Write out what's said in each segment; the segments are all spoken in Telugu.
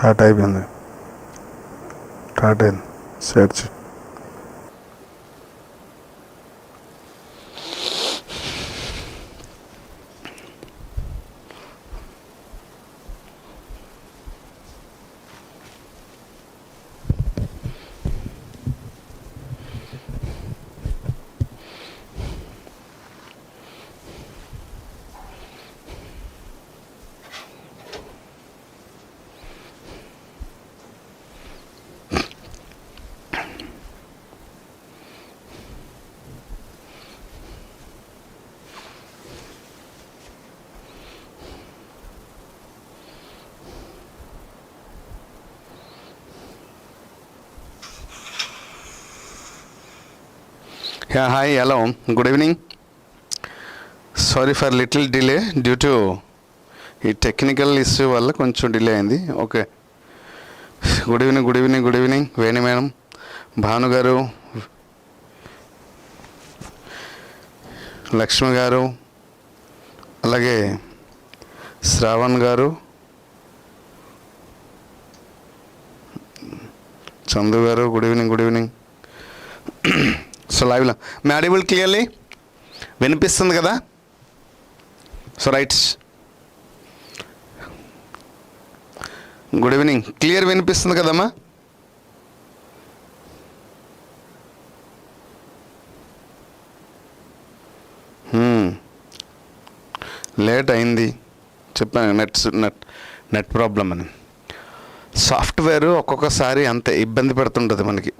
స్టార్ట్ అయిపోయింది. స్టార్ట్ అయింది search. Yeah, hi, hello, good evening. Sorry for little delay due to ఈ టెక్నికల్ ఇష్యూ వల్ల కొంచెం డిలే అయింది. ఓకే, గుడ్ ఈవినింగ్ వేణి మేడం, భాను గారు, లక్ష్మి గారు, అలాగే శ్రావణ్ గారు, చందు గారు, గుడ్ ఈవినింగ్. సో లైవ్లో మీ ఆడిబుల్ క్లియర్లీ వినిపిస్తుంది కదా? So right, good evening. Clear వినిపిస్తుంది కదమ్మా? లేట్ అయింది చెప్పాను, నెట్ ప్రాబ్లం అని. సాఫ్ట్వేర్ ఒక్కొక్కసారి అంతే ఇబ్బంది పెడుతుంటుంది మనకి.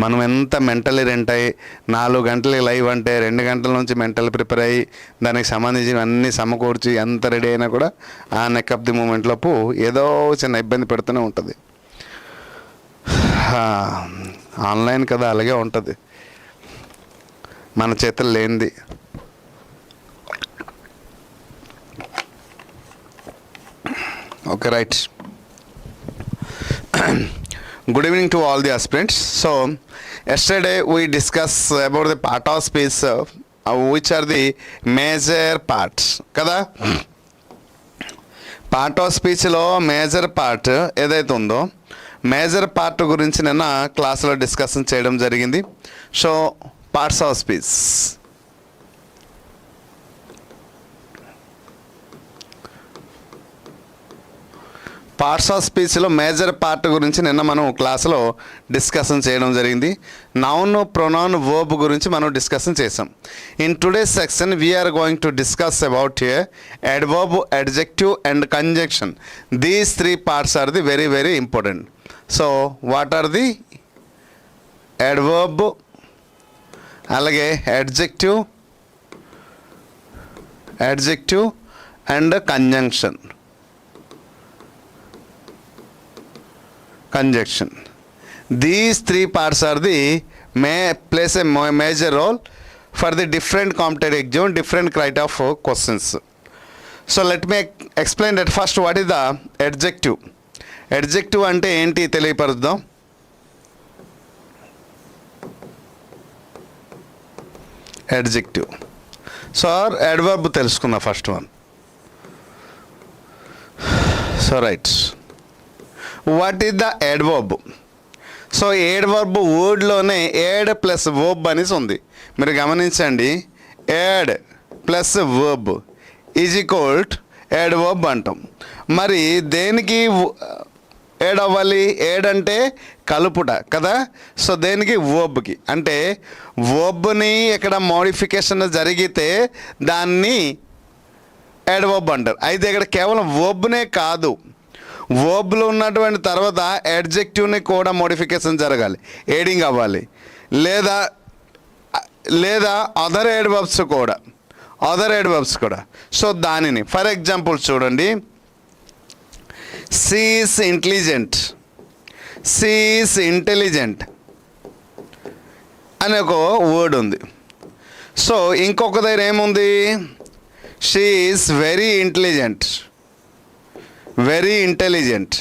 మనం ఎంత మెంటలీ రెంట్ అయ్యి 4 గంటలకి లైవ్ అంటే 2 గంటల నుంచి మెంటల్ ప్రిపేర్ అయ్యి దానికి సంబంధించిన అన్నీ సమకూర్చి ఎంత రెడీ అయినా కూడా ఆ నెక్ ఆఫ్ ది మూమెంట్లోపు ఏదో చిన్న ఇబ్బంది పెడుతూనే ఉంటుంది. ఆన్లైన్ కదా, అలాగే ఉంటుంది, మన చేతులు లేనిది. Okay right, good evening to all the aspirants. So yesterday we discussed about the part of speech which are the major parts kada. Part of స్పీచ్లో మేజర్ పార్ట్ ఏదైతే ఉందో మేజర్ పార్ట్ గురించి నిన్న క్లాస్లో డిస్కషన్ చేయడం జరిగింది. So parts of speech, parts of స్పీచ్లో మేజర్ పార్ట్ గురించి నిన్న మనం క్లాసులో డిస్కషన్ చేయడం జరిగింది. నౌన్, ప్రొనౌన్, వర్బ్ గురించి మనం డిస్కషన్ చేసాం. In today's section we're going to discuss about adverb, adjective and conjunction. These 3 parts are the very very important. So what are the adverb, అలాగే adjective and conjunction. These 3 parts are plays a major role for the different competitive exam, different criteria of questions. So let me explain that first. What is the adjective? Adjective ante enti తెలియపరుద్దాం. Adjective. So adverb తెలుసుకుందాం first one. So right, what is the adverb? So adverb వర్డ్లోనే యాడ్ ప్లస్ వర్బ్ అనేసి ఉంది, మీరు గమనించండి. Add plus verb is equal to adverb అంటాం. మరి దేనికి యాడ్ అవ్వాలి? యాడ్ అంటే కలుపుట కదా. సో దేనికి? వర్బ్కి. అంటే వర్బ్ని ఇక్కడ మోడిఫికేషన్ జరిగితే దాన్ని అడ్వర్బ్ అంటారు. అయితే ఇక్కడ కేవలం వర్బ్నే కాదు, వర్బ్లో ఉన్నటువంటి తర్వాత అడ్జెక్టివ్ని కూడా మోడిఫికేషన్ జరగాలి, ఎడింగ్ అవ్వాలి, లేదా అదర్ అడ్వర్బ్స్ కూడా. సో దానిని ఫర్ ఎగ్జాంపుల్ చూడండి, షీ ఈజ్ ఇంటెలిజెంట్ అనే ఒక వర్డ్ ఉంది. సో ఇంకొక దగ్గర ఏముంది? She is very intelligent.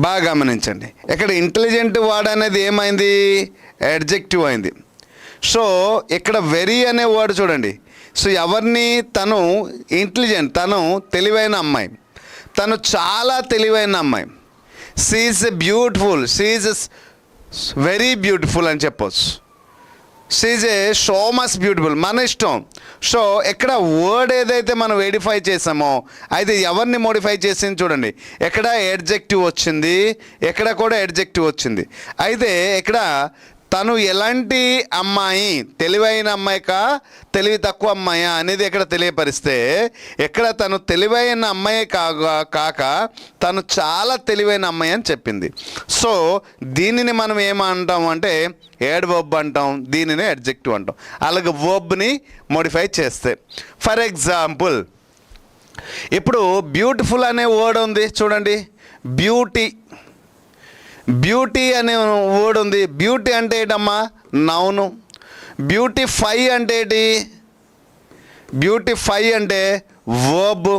బాగా గమనించండి, ఇక్కడ ఇంటెలిజెంట్ వర్డ్ అనేది ఏమైంది? అడ్జెక్టివ్ అయింది. సో ఇక్కడ వెరీ అనే వర్డ్ చూడండి, సో ఎవరిని? తను ఇంటెలిజెంట్, తను తెలివైన అమ్మాయి, తను చాలా తెలివైన అమ్మాయి. She is beautiful, she is very beautiful అని చెప్పొచ్చు. She is a so much beautiful, మన ఇష్టం. సో ఎక్కడ వర్డ్ ఏదైతే మనం వెరిఫై చేసామో అయితే ఎవరిని మోడిఫై చేసింది చూడండి. ఎక్కడ ఎడ్జెక్టివ్ వచ్చింది, ఎక్కడ కూడా ఎడ్జెక్టివ్ వచ్చింది. అయితే ఇక్కడ తను ఎలాంటి అమ్మాయి, తెలివైన అమ్మాయికా తెలివి తక్కువ అమ్మాయా అనేది ఇక్కడ తెలియపరిస్తే, ఎక్కడ తను తెలివైన అమ్మాయి కాక తను చాలా తెలివైన అమ్మాయి అని చెప్పింది. సో దీనిని మనం ఏమంటాం అంటే యాడ్ వర్బ్ అంటాం, దీనిని అడ్జెక్టివ్ అంటాం. అలాగే వర్బ్ని మోడిఫై చేస్తే, ఫర్ ఎగ్జాంపుల్ ఇప్పుడు బ్యూటిఫుల్ అనే వర్డ్ ఉంది చూడండి. బ్యూటీ అనే వర్డ్ ఉంది. బ్యూటీ అంటే ఏంటమ్మా? నౌను. బ్యూటిఫై అంటే ఏంటి? బ్యూటిఫై అంటే వర్బ్.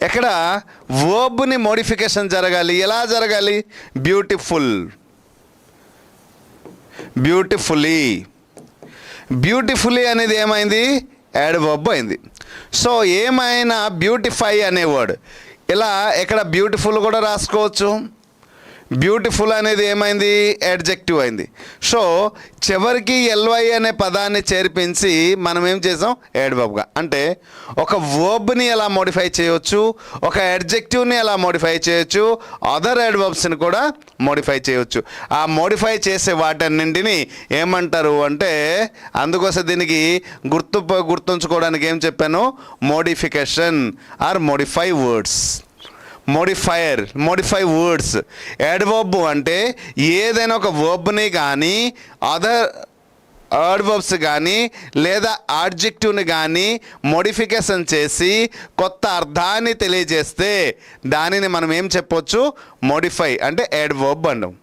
ఎక్కడ వర్బ్ని మోడిఫికేషన్ జరగాలి. ఎలా జరగాలి? బ్యూటిఫుల్లీ అనేది ఏమైంది? యాడ్ వర్బ్ అయింది. సో ఏమైనా బ్యూటిఫై అనే వర్డ్ ఇలా ఎక్కడ బ్యూటిఫుల్ కూడా రాసుకోవచ్చు. బ్యూటిఫుల్ అనేది ఏమైంది? అడ్జెక్టివ్ అయింది. సో చివరికి ఎల్వై అనే పదాన్ని చేర్పించి మనం ఏం చేసాం? యాడ్ వర్బ్గా. అంటే ఒక వర్బ్ని ఎలా మోడిఫై చేయవచ్చు, ఒక అడ్జెక్టివ్ని ఎలా మోడిఫై చేయొచ్చు, అదర్ యాడ్ వర్బ్స్ని కూడా మోడిఫై చేయవచ్చు. ఆ మోడిఫై చేసే వాటన్నింటినీ ఏమంటారు అంటే, అందుకోసం దీనికి గుర్తుంచుకోవడానికి ఏం చెప్పాను? Modification or modify words. Modify words. Adverb అంటే ఏదైనా ఒక వర్బ్ని కానీ అదర్ యాడ్వర్బ్స్ కానీ లేదా ఆడ్జెక్టివ్ని కానీ మోడిఫికేషన్ చేసి కొత్త అర్థాన్ని తెలియజేస్తే దానిని మనం ఏం చెప్పొచ్చు? మోడిఫై అంటే యాడ్వర్బ్ అంటాం.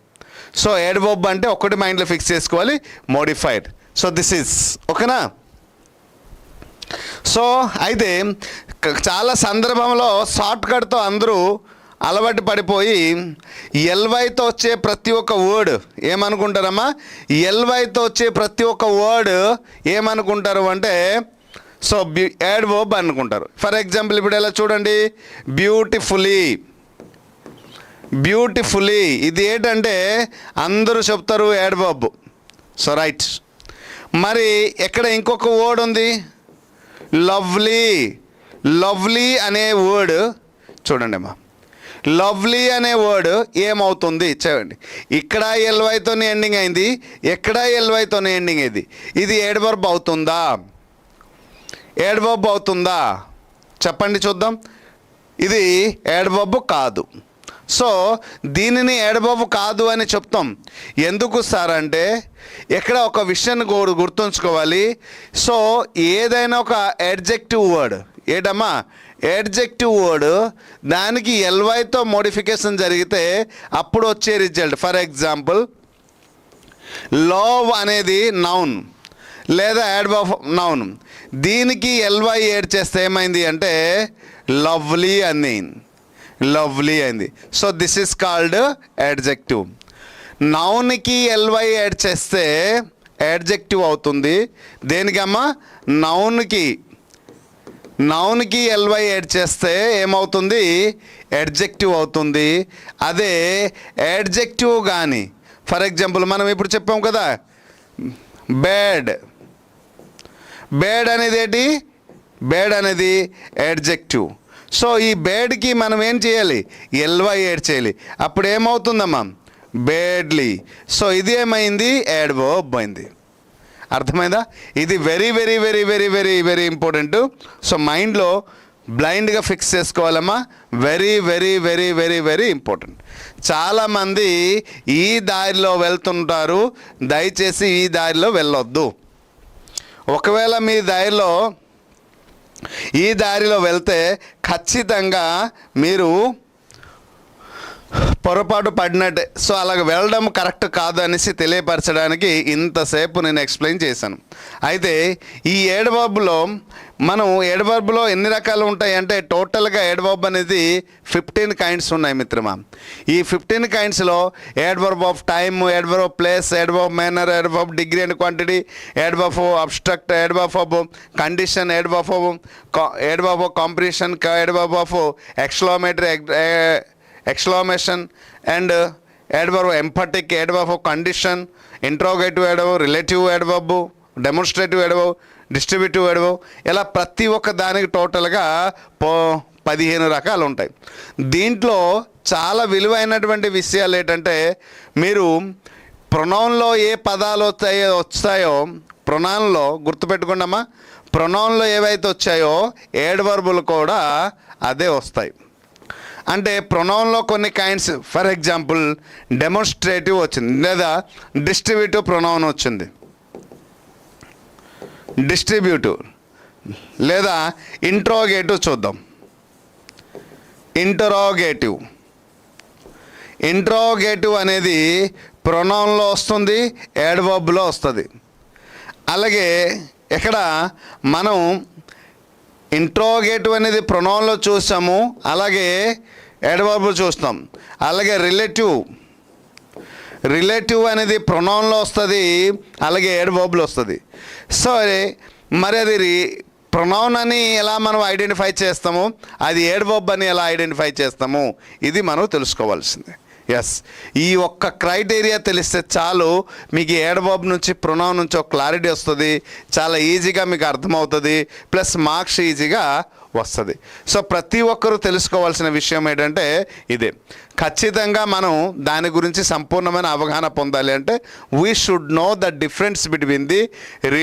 సో యాడ్వర్బ్ అంటే ఒకటి మైండ్లో ఫిక్స్ చేసుకోవాలి, మోడిఫైడ్. సో దిస్ ఈజ్ ఓకేనా. సో అయితే చాలా సందర్భంలో షార్ట్కట్తో అందరూ అలవాటు పడిపోయి ఎల్వైతో వచ్చే ప్రతి ఒక్క వర్డ్ ఏమనుకుంటారమ్మా? ఎల్వైతో వచ్చే ప్రతి ఒక్క వర్డ్ ఏమనుకుంటారు అంటే సో యాడ్ వర్బ్ అనుకుంటారు. ఫర్ ఎగ్జాంపుల్ ఇప్పుడు ఎలా చూడండి, బ్యూటిఫుల్లీ ఇది ఏంటంటే అందరూ చెప్తారు యాడ్ వర్బ్. So right. మరి ఎక్కడ ఇంకొక వర్డ్ ఉంది, లవ్లీ అనే వర్డ్ చూడండి అమ్మా. లవ్లీ అనే వర్డ్ ఏమవుతుంది చెప్పండి. ఇక్కడ ఎల్వైతోనే ఎండింగ్ అయింది, ఎక్కడ ఎల్వైతోనే ఎండింగ్ అయింది. ఇది యాడ్ వర్బ్ అవుతుందా? యాడ్ వర్బ్ అవుతుందా చెప్పండి చూద్దాం. ఇది యాడ్ వర్బ్ కాదు. సో దీనిని యాడ్ వర్బ్ కాదు అని చెప్తాం. ఎందుకు సార్ అంటే ఇక్కడ ఒక విషయాన్ని గుర్తుంచుకోవాలి. సో ఏదైనా ఒక అడ్జెక్టివ్ వర్డ్ ఏంటమ్మా? అడ్జెక్టివ్ వర్డ్ దానికి ఎల్వైతో మోడిఫికేషన్ జరిగితే అప్పుడు వచ్చే రిజల్ట్. ఫర్ ఎగ్జాంపుల్ లవ్ అనేది నౌన్ లేదా యాడ్ వర్బ్ నౌన్, దీనికి ఎల్వై యాడ్ చేస్తే ఏమైంది అంటే లవ్లీ అయింది. So this is called adjective. నౌన్కి ఎల్వై యాడ్ చేస్తే అడ్జెక్టివ్ అవుతుంది. దేనికమ్మా? నౌన్కి ఎల్వై యాడ్ చేస్తే ఏమవుతుంది? అడ్జెక్టివ్ అవుతుంది. అదే అడ్జెక్టివ్ కానీ ఫర్ ఎగ్జాంపుల్ మనం ఇప్పుడు చెప్పాం కదా బ్యాడ్ అనేది ఏంటి? బ్యాడ్ అనేది అడ్జెక్టివ్. సో ఈ బ్యాడ్కి మనం ఏం చేయాలి? ఎల్వై యాడ్ చేయాలి. అప్పుడు ఏమవుతుందమ్మా? బ్యాడ్లీ. సో ఇది ఏమైంది? యాడ్ వర్బ్ అయింది. అర్థమైందా? ఇది very very very very very very important. So మైండ్లో బ్లైండ్గా ఫిక్స్ చేసుకోవాలమ్మా. Very very very very very important. చాలామంది ఈ దారిలో వెళ్తుంటారు, దయచేసి ఈ దారిలో వెళ్ళొద్దు. ఒకవేళ మీ ఈ దారిలో వెళ్తే ఖచ్చితంగా మీరు పొరపాటు పడినట్టే. సో అలాగ వెళ్ళడం కరెక్ట్ కాదు అనేసి తెలియపరచడానికి ఇంతసేపు నేను ఎక్స్ప్లెయిన్ చేశాను. అయితే ఈ ఏడ్వర్బ్లో మనం ఏడ్వర్బ్లో ఎన్ని రకాలు ఉంటాయి అంటే టోటల్గా ఏడ్వర్బ్ అనేది 15 కైండ్స్ ఉన్నాయి మిత్రమా. ఈ 15 కైండ్స్లో adverb of time, adverb of place, adverb of manner, adverb of degree and quantity, adverb of abstract, adverb of condition, adverb of comparison, adverb of exclamation and adverb emphatic, adverb of condition, interrogative adverb, relative adverb, demonstrative adverb, distributive adverb, ఇలా ప్రతి ఒక్క దానికి టోటల్గా 15 రకాలు ఉంటాయి. దీంట్లో చాలా విలువైనటువంటి విషయాలు ఏంటంటే మీరు ప్రొనౌన్లో ఏ పదాలు వస్తాయో ప్రొనౌన్లో గుర్తుపెట్టుకోండమ్మా, ప్రొనౌన్లో ఏవైతే వచ్చాయో ఏడ్వర్బులు కూడా అదే వస్తాయి. అంటే ప్రొనౌన్లో కొన్ని కైండ్స్, ఫర్ ఎగ్జాంపుల్ డెమోన్స్ట్రేటివ్ వచ్చింది లేదా డిస్ట్రిబ్యూటివ్ ప్రొనౌన్ వచ్చింది, డిస్ట్రిబ్యూటివ్ లేదా ఇంట్రోగేటివ్ చూద్దాం. ఇంట్రోగేటివ్ అనేది ప్రొనౌన్లో వస్తుంది, యాడ్వర్బ్లో వస్తుంది. అలాగే ఇక్కడ మనం ఇంట్రోగేటివ్ అనేది ప్రొనౌన్లో చూసాము, అలాగే యాడ్వర్బ్ చూస్తాం. అలాగే రిలేటివ్ అనేది ప్రొనౌన్లో వస్తుంది, అలాగే యాడ్వర్బ్లో వస్తుంది. సో మరి అది ప్రొనౌన్ అని ఎలా మనం ఐడెంటిఫై చేస్తాము, అది యాడ్వర్బ్ అని ఎలా ఐడెంటిఫై చేస్తాము, ఇది మనం తెలుసుకోవాల్సిందే. ఎస్, ఈ ఒక్క క్రైటీరియా తెలిస్తే చాలు, మీకు యాడ్వర్బ్ నుంచి ప్రొనౌన్ నుంచి ఒక క్లారిటీ వస్తుంది, చాలా ఈజీగా మీకు అర్థమవుతుంది, ప్లస్ మార్క్స్ ఈజీగా వస్తుంది. సో ప్రతి ఒక్కరూ తెలుసుకోవాల్సిన విషయం ఏంటంటే ఇదే. ఖచ్చితంగా మనం దాని గురించి సంపూర్ణమైన అవగాహన పొందాలి అంటే we should know the difference between the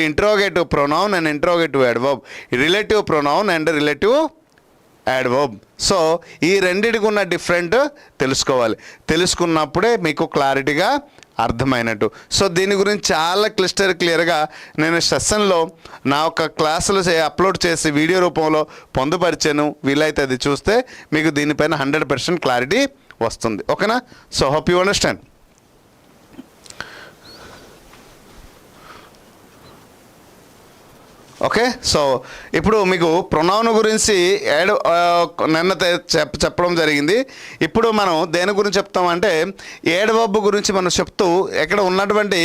interrogative pronoun and interrogative adverb, relative pronoun and relative adverb. So ఈ రెండిటికి ఉన్న డిఫరెంట్ తెలుసుకోవాలి. తెలుసుకున్నప్పుడే మీకు క్లారిటీగా అర్థమైనట్టు. సో దీని గురించి చాలా క్లియర్గా నేను సెషన్లో నా ఒక క్లాసులు అప్లోడ్ చేసి వీడియో రూపంలో పొందుపరిచాను. వీలైతే అది చూస్తే మీకు దీనిపైన 100% క్లారిటీ వస్తుంది. ఓకేనా? So hope you understand. Okay, so ఇప్పుడు మీకు ప్రొనౌన్ గురించి నిన్న చెప్పడం జరిగింది. ఇప్పుడు మనం దేని గురించి చెప్తామంటే యాడ్వర్బ్ గురించి మనం చెప్తూ ఇక్కడ ఉన్నటువంటి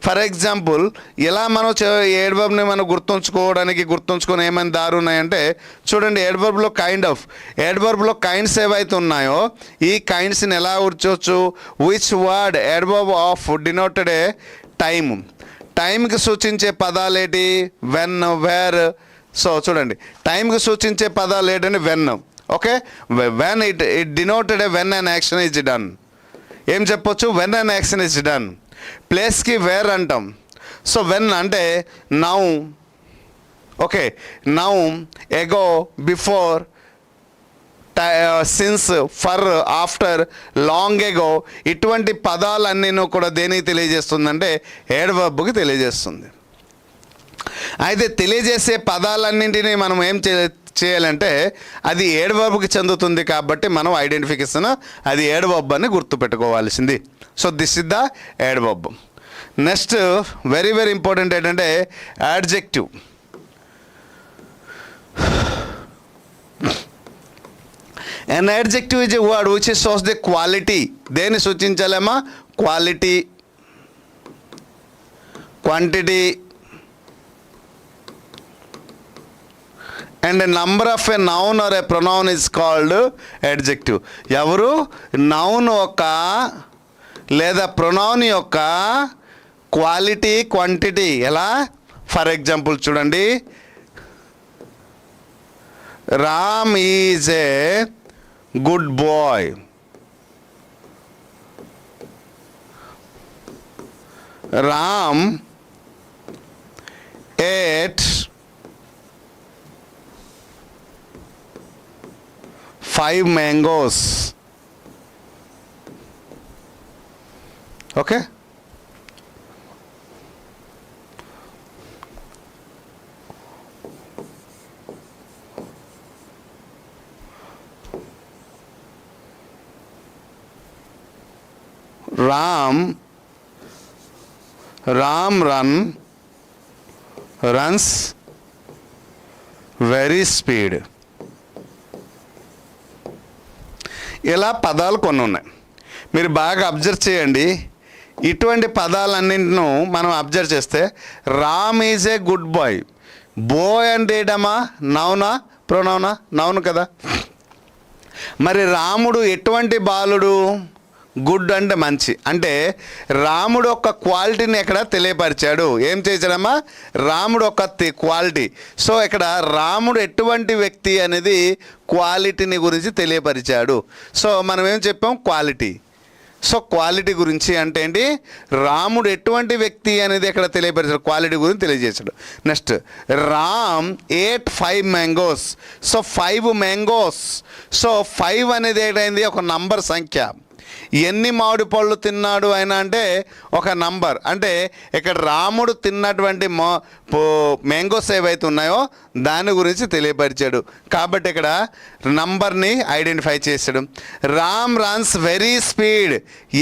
ఫర్ ఎగ్జాంపుల్ ఇలా మనం యాడ్వర్బ్ని మనం గుర్తుంచుకొని ఏమైనా దారి ఉన్నాయంటే చూడండి. యాడ్వర్బ్లో కైండ్స్ ఏవైతే ఉన్నాయో ఈ కైండ్స్ని ఎలా గుర్చవచ్చు. Which word adverb of denoted a time, టైంకి సూచించే పదాలు ఏంటి? When, wear. సో చూడండి, టైంకి సూచించే పదాలు ఏంటంటే when. Okay, when it denoted when an action is done. ఏం చెప్పొచ్చు? When an action is done. ప్లేస్కి వేర్ అంటాం. సో వెన్ అంటే now, okay, now, ago, before, since, for, after, long ago, ఇటువంటి పదాలన్నీ కూడా దేనికి తెలియజేస్తుందంటే యాడ్వర్బ్కి తెలియజేస్తుంది. అయితే తెలియజేసే పదాలన్నింటినీ మనం ఏం చేయాలంటే అది యాడ్వర్బ్కి చెందుతుంది కాబట్టి మనం ఐడెంటిఫికేషన్ అది యాడ్వర్బ్ అని గుర్తుపెట్టుకోవాల్సింది. So this is the adverb. Next very important ఏంటంటే adjective. An adjective is a word which shows the quality. దేన్ని సూచించాలేమా? Quality, quantity and number of a noun or a pronoun is called adjective. ఎవరు? నౌన్ యొక్క లేదా ప్రొనౌన్ యొక్క క్వాలిటీ, క్వాంటిటీ. ఎలా? ఫర్ ఎగ్జాంపుల్ చూడండి, Ram is A good boy. Ram ate 5 mangoes. Okay, Ram runs very speed. ఇలా పదాలు కొన్ని ఉన్నాయి, మీరు బాగా అబ్జర్వ్ చేయండి. ఇటువంటి పదాలన్నింటినూ మనం అబ్జర్వ్ చేస్తే Ram is a good boy. Boy అంటే ఏంటమ్మా? నౌనా ప్రొనౌనా? నౌను కదా. మరి రాముడు ఎటువంటి బాలుడు? గుడ్ అంటే మంచి. అంటే రాముడు ఒక క్వాలిటీని ఎక్కడ తెలియపరిచాడు. ఏం చేశాడమ్మా? రాముడు ఒక క్వాలిటీ. సో ఇక్కడ రాముడు ఎటువంటి వ్యక్తి అనేది క్వాలిటీని గురించి తెలియపరిచాడు. సో మనం ఏం చెప్పాం? క్వాలిటీ. సో క్వాలిటీ గురించి అంటే ఏంటి? రాముడు ఎటువంటి వ్యక్తి అనేది ఎక్కడ తెలియపరిచాడు, క్వాలిటీ గురించి తెలియజేశాడు. Next Ram ate 5 mangoes. So 5 mangoes. So 5 అనేది ఏంటైంది? ఒక నంబర్ సంఖ్య. ఎన్ని మామిడి పళ్ళు తిన్నాడు ఆయన అంటే ఒక నంబర్. అంటే ఇక్కడ రాముడు తిన్నటువంటి మ్యాంగోస్ ఏవైతే ఉన్నాయో దాని గురించి తెలియపరిచాడు. కాబట్టి ఇక్కడ నంబర్ని ఐడెంటిఫై చేశాడు. Ram runs very speed.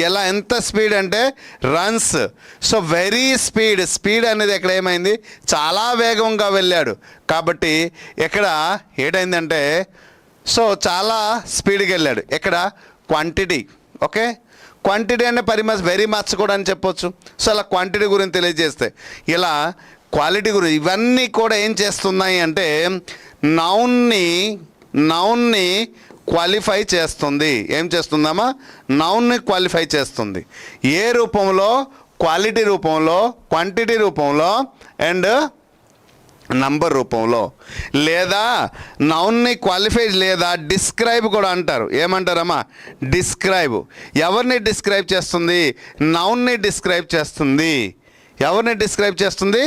ఎలా? ఎంత స్పీడ్ అంటే runs. So very speed. Speed అనేది ఎక్కడ ఏమైంది? చాలా వేగంగా వెళ్ళాడు. కాబట్టి ఇక్కడ ఏటైందంటే సో చాలా స్పీడ్గా వెళ్ళాడు. ఇక్కడ క్వాంటిటీ. ఓకే, క్వాంటిటీ అంటే వెరీ మచ్ కూడా అని చెప్పొచ్చు. సో అలా క్వాంటిటీ గురించి తెలియజేస్తే ఇలా క్వాలిటీ గురించి ఇవన్నీ కూడా ఏం చేస్తున్నాయి అంటే నౌన్ని క్వాలిఫై చేస్తుంది. ఏం చేస్తుందమ్మా? నౌన్ని క్వాలిఫై చేస్తుంది. ఏ రూపంలో? క్వాలిటీ రూపంలో, క్వాంటిటీ రూపంలో అండ్ నంబర్ రూపంలో. లేదా నౌన్ని క్వాలిఫై లేదా డిస్క్రైబ్ కూడా అంటారు. ఏమంటారమ్మా? డిస్క్రైబ్. ఎవరిని డిస్క్రైబ్ చేస్తుంది? నౌన్ని డిస్క్రైబ్ చేస్తుంది. ఎవరిని డిస్క్రైబ్ చేస్తుంది?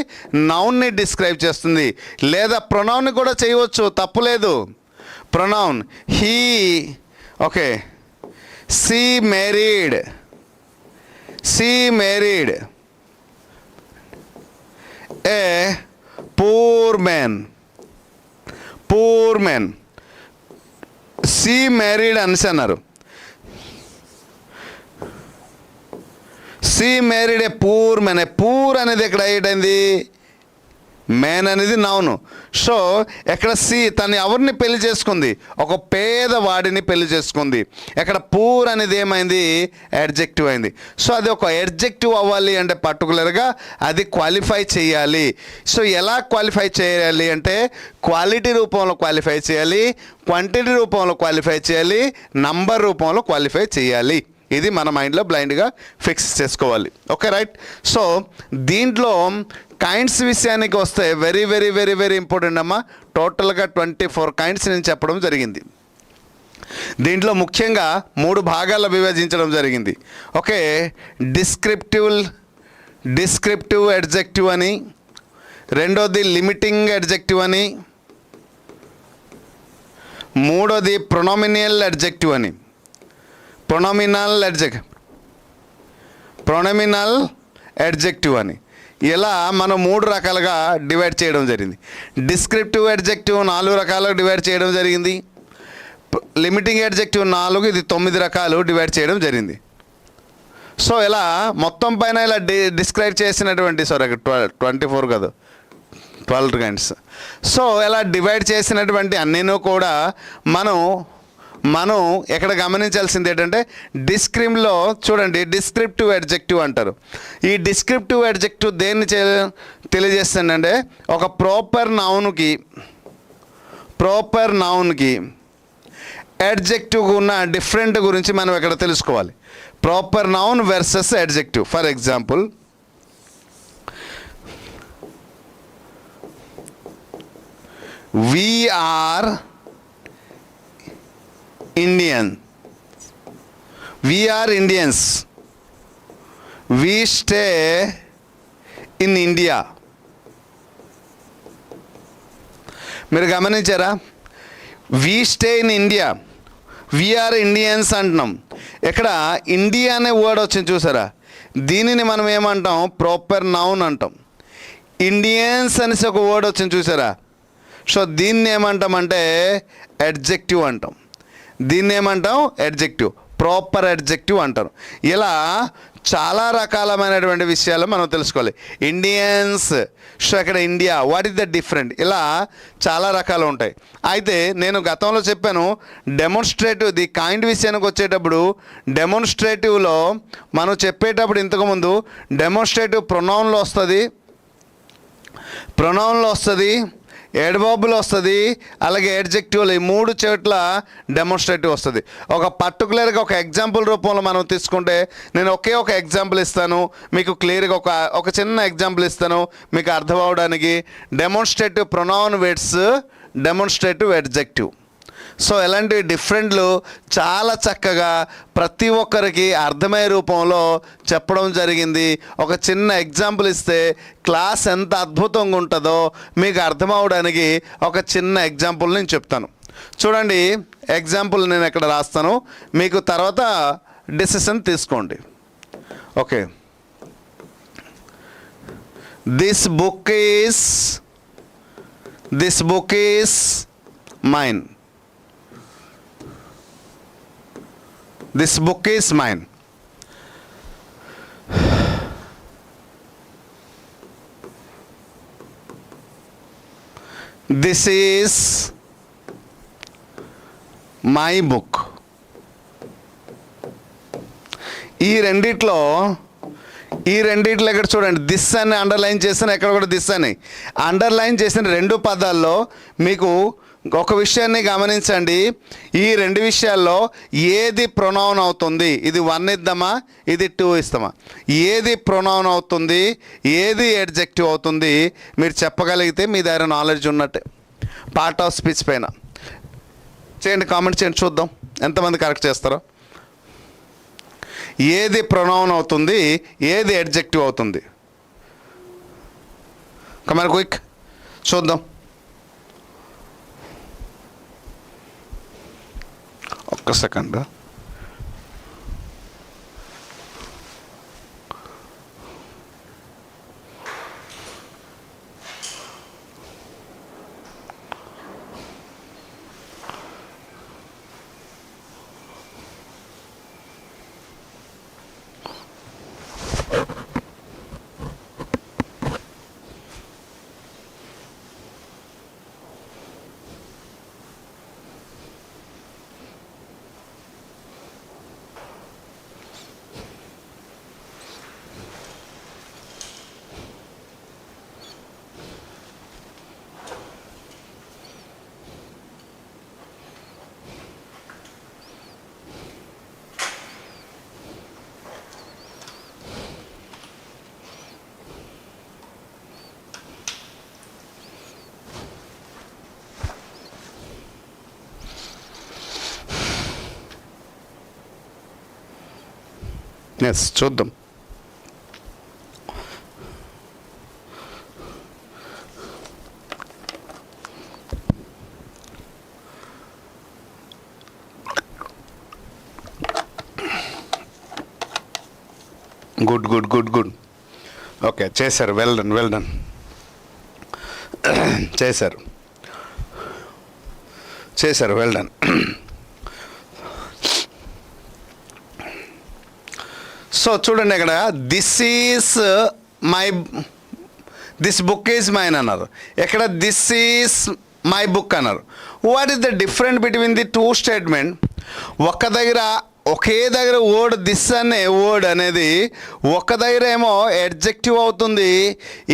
నౌన్ని డిస్క్రైబ్ చేస్తుంది. లేదా ప్రొనౌన్ని కూడా చేయవచ్చు, తప్పులేదు. Pronoun he. Okay, she married a poor man. She married అనేసి అన్నారు. She married a poor man. A poor అనేది ఎక్కడ ఏంటైంది? మ్యాన్ అనేది నౌను. సో ఎక్కడ సి తను ఎవరిని పెళ్లి చేసుకుంది? ఒక పేదవాడిని పెళ్లి చేసుకుంది. ఎక్కడ పూర్ అనేది ఏమైంది? అడ్జెక్టివ్ అయింది. సో అది ఒక అడ్జెక్టివ్ అవ్వాలి అంటే పర్టికులర్గా అది క్వాలిఫై చేయాలి. సో ఎలా క్వాలిఫై చేయాలి అంటే క్వాలిటీ రూపంలో క్వాలిఫై చేయాలి, క్వాంటిటీ రూపంలో క్వాలిఫై చేయాలి, నంబర్ రూపంలో క్వాలిఫై చేయాలి. ఇది మన మైండ్లో బ్లైండ్గా ఫిక్స్ చేసుకోవాలి. Okay, right. సో దీంట్లో కైండ్స్ విషయానికి వస్తే very very very very important అమ్మా. టోటల్గా 24 కైండ్స్ నేను చెప్పడం జరిగింది. దీంట్లో ముఖ్యంగా 3 భాగాల్లో విభజించడం జరిగింది. ఓకే, డిస్క్రిప్టివ్ అడ్జెక్టివ్ అని, రెండోది లిమిటింగ్ అడ్జెక్టివ్ అని, మూడోది ప్రొనోమినల్ అడ్జెక్టివ్ అని. ప్రొనోమినల్ అడ్జెక్టివ్ అని ఇలా మనం 3 రకాలుగా డివైడ్ చేయడం జరిగింది. డిస్క్రిప్టివ్ అడ్జెక్టివ్ 4 రకాలుగా డివైడ్ చేయడం జరిగింది. లిమిటింగ్ అడ్జెక్టివ్ 4, ఇది 9 రకాలు డివైడ్ చేయడం జరిగింది. సో ఇలా మొత్తం పైన ఇలా డిస్క్రైబ్ చేసినటువంటి 24 కాదు 12 కైండ్స్. సో ఇలా డివైడ్ చేసినటువంటి అన్నీను కూడా మనం ఎక్కడ గమనించాల్సింది ఏంటంటే డిస్క్రిప్ట్లో చూడండి, డిస్క్రిప్టివ్ అడ్జెక్టివ్ అంటారు. ఈ డిస్క్రిప్టివ్ అడ్జెక్టివ్ దేన్ని తెలియజేస్తుందంటే ఒక ప్రాపర్ నౌన్కి అడ్జెక్టివ్ ఉన్న డిఫరెంట్ గురించి మనం ఇక్కడ తెలుసుకోవాలి. Proper noun versus adjective. For example, we are Indians. We stay in India. మీరు గమనించారా? We stay in India, we are Indians అంటున్నాం. ఇక్కడ ఇండియా అనే వర్డ్ వచ్చింది చూసారా? దీనిని మనం ఏమంటాం? ప్రాపర్ నౌన్ అంటాం. ఇండియన్స్ అనేసి ఒక వర్డ్ వచ్చింది చూసారా? సో దీన్ని ఏమంటామంటే అడ్జెక్టివ్ అంటాం. దీన్ని ఏమంటాం? అడ్జెక్టివ్. ప్రాపర్ అడ్జెక్టివ్ అంటారు. ఇలా చాలా రకాలమైనటువంటి విషయాలు మనం తెలుసుకోవాలి. ఇండియన్స్, సో ఇక్కడ India, what is the different, ఇలా చాలా రకాలు ఉంటాయి. అయితే నేను గతంలో చెప్పాను డెమోన్స్ట్రేటివ్ ది కైండ్ విషయానికి వచ్చేటప్పుడు డెమోన్స్ట్రేటివ్లో మనం చెప్పేటప్పుడు ఇంతకుముందు డెమోన్స్ట్రేటివ్ ప్రొనౌన్లో వస్తుంది, ఎడ్వర్బ్లో వస్తుంది, అలాగే అడ్జెక్టివ్లో, ఈ 3 చోట్ల డెమోన్స్ట్రేటివ్ వస్తుంది. ఒక పర్టికులర్గా ఒక ఎగ్జాంపుల్ రూపంలో మనం తీసుకుంటే నేను ఒక ఎగ్జాంపుల్ ఇస్తాను మీకు క్లియర్గా, ఒక చిన్న ఎగ్జాంపుల్ ఇస్తాను మీకు అర్థం అవడానికి. Demonstrative pronoun words, demonstrative adjective. So ఇలాంటి డిఫరెంట్లు చాలా చక్కగా ప్రతి ఒక్కరికి అర్థమయ్యే రూపంలో చెప్పడం జరిగింది. ఒక చిన్న ఎగ్జాంపుల్ ఇస్తే క్లాస్ ఎంత అద్భుతంగా ఉంటుందో మీకు అర్థం అవడానికి ఒక చిన్న ఎగ్జాంపుల్ నేను చెప్తాను. చూడండి, ఎగ్జాంపుల్ నేను ఇక్కడ రాస్తాను, మీకు తర్వాత డెసిషన్ తీసుకోండి. Okay, this book is mine. This book is mine. This is my book. ఈ రెండిట్లో ఇక్కడ చూడండి, దిస్ అని అండర్లైన్ చేసిన, ఎక్కడ కూడా దిస్ అని అండర్లైన్ చేసిన 2 పదాల్లో మీకు ఒక విషయాన్ని గమనించండి. ఈ 2 విషయాల్లో ఏది ప్రొనౌన్ అవుతుంది, ఇది 1 ఇద్దామా, ఇది 2 ఇస్తామా, ఏది ప్రొనౌన్ అవుతుంది, ఏది అడ్జెక్టివ్ అవుతుంది మీరు చెప్పగలిగితే మీ దగ్గర నాలెడ్జ్ ఉన్నట్టే. పార్ట్ ఆఫ్ స్పీచ్ పైన చేయండి, కామెంట్ చేయండి, చూద్దాం ఎంతమంది కరెక్ట్ చేస్తారో. ఏది ప్రొనౌన్ అవుతుంది, ఏది అడ్జెక్టివ్ అవుతుంది, కమర్ క్విక్ చూద్దాం. ఒక్క సెకండ్. ఎస్, చూద్దాం. గుడ్. ఓకే, చేశారు, వెల్ డన్ చేశారు, వెల్ డన్. సో చూడండి, ఇక్కడ దిస్ బుక్ ఈజ్ మైన్ అన్నారు, ఎక్కడ దిస్ ఈజ్ మై బుక్ అన్నారు. What is the different between the 2 statement? ఒకే దగ్గర వర్డ్ దిస్ అనే వర్డ్ అనేది ఒక దగ్గర ఏమో అడ్జెక్టివ్ అవుతుంది,